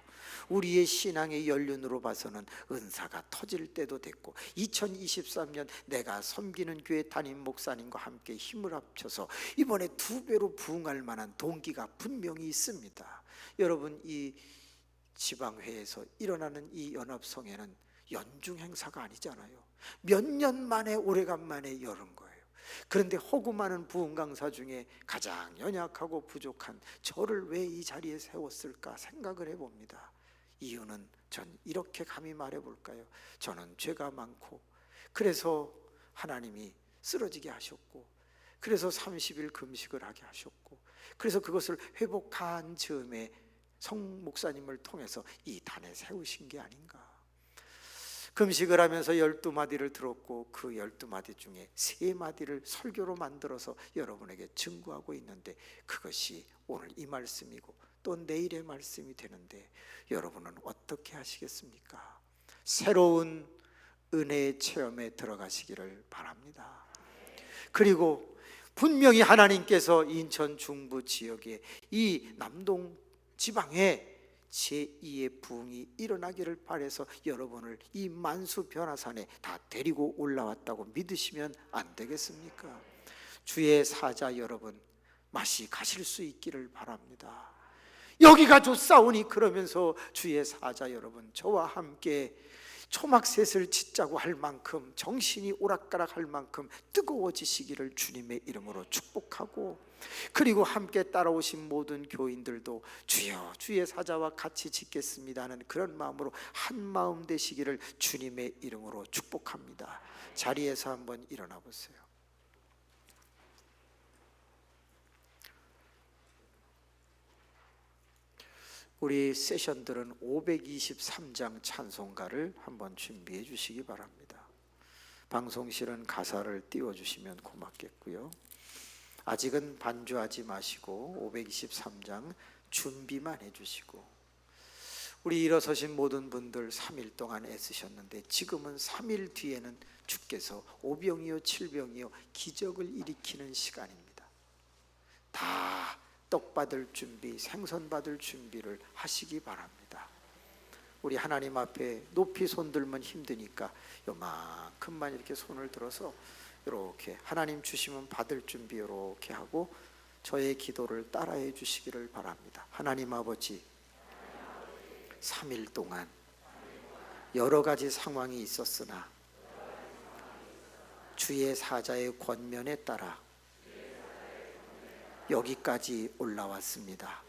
우리의 신앙의 연륜으로 봐서는 은사가 터질 때도 됐고 2023년 내가 섬기는 교회 담임 목사님과 함께 힘을 합쳐서 이번에 2배로 부흥할 만한 동기가 분명히 있습니다. 여러분, 이 지방회에서 일어나는 이 연합성회는 연중 행사가 아니잖아요. 몇 년 만에 오래간만에 열은 거예요. 그런데 호구 많은 부흥 강사 중에 가장 연약하고 부족한 저를 왜 이 자리에 세웠을까 생각을 해봅니다. 이유는 전 이렇게 감히 말해볼까요? 저는 죄가 많고 그래서 하나님이 쓰러지게 하셨고 그래서 30일 금식을 하게 하셨고 그래서 그것을 회복한 즈음에 성 목사님을 통해서 이 단에 세우신 게 아닌가. 금식을 하면서 12마디를 들었고 그 12마디 중에 3마디를 설교로 만들어서 여러분에게 증거하고 있는데 그것이 오늘 이 말씀이고 또 내일의 말씀이 되는데 여러분은 어떻게 하시겠습니까? 새로운 은혜의 체험에 들어가시기를 바랍니다. 그리고 분명히 하나님께서 인천 중부 지역에 이 남동 지방에 제2의 부흥이 일어나기를 바라서 여러분을 이 만수 변화산에 다 데리고 올라왔다고 믿으시면 안 되겠습니까? 주의 사자 여러분, 맛이 가실 수 있기를 바랍니다. 여기가 좋사오니 그러면서 주의 사자 여러분, 저와 함께 초막셋을 짓자고 할 만큼 정신이 오락가락할 만큼 뜨거워지시기를 주님의 이름으로 축복하고, 그리고 함께 따라오신 모든 교인들도 주여 주의 사자와 같이 짓겠습니다 하는 그런 마음으로 한 마음 되시기를 주님의 이름으로 축복합니다. 자리에서 한번 일어나 보세요. 우리 세션들은 523장 찬송가를 한번 준비해 주시기 바랍니다. 방송실은 가사를 띄워주시면 고맙겠고요. 아직은 반주하지 마시고 523장 준비만 해주시고, 우리 일어서신 모든 분들 3일 동안 애쓰셨는데 지금은 3일 뒤에는 주께서 오병이어 칠병이어 기적을 일으키는 시간입니다. 다 떡 받을 준비, 생선 받을 준비를 하시기 바랍니다. 우리 하나님 앞에 높이 손 들면 힘드니까 요만큼만 이렇게 손을 들어서 이렇게 하나님 주시면 받을 준비 이렇게 하고 저의 기도를 따라해 주시기를 바랍니다. 하나님 아버지, 3일 동안 여러 가지 상황이 있었으나 주의 사자의 권면에 따라 여기까지 올라왔습니다.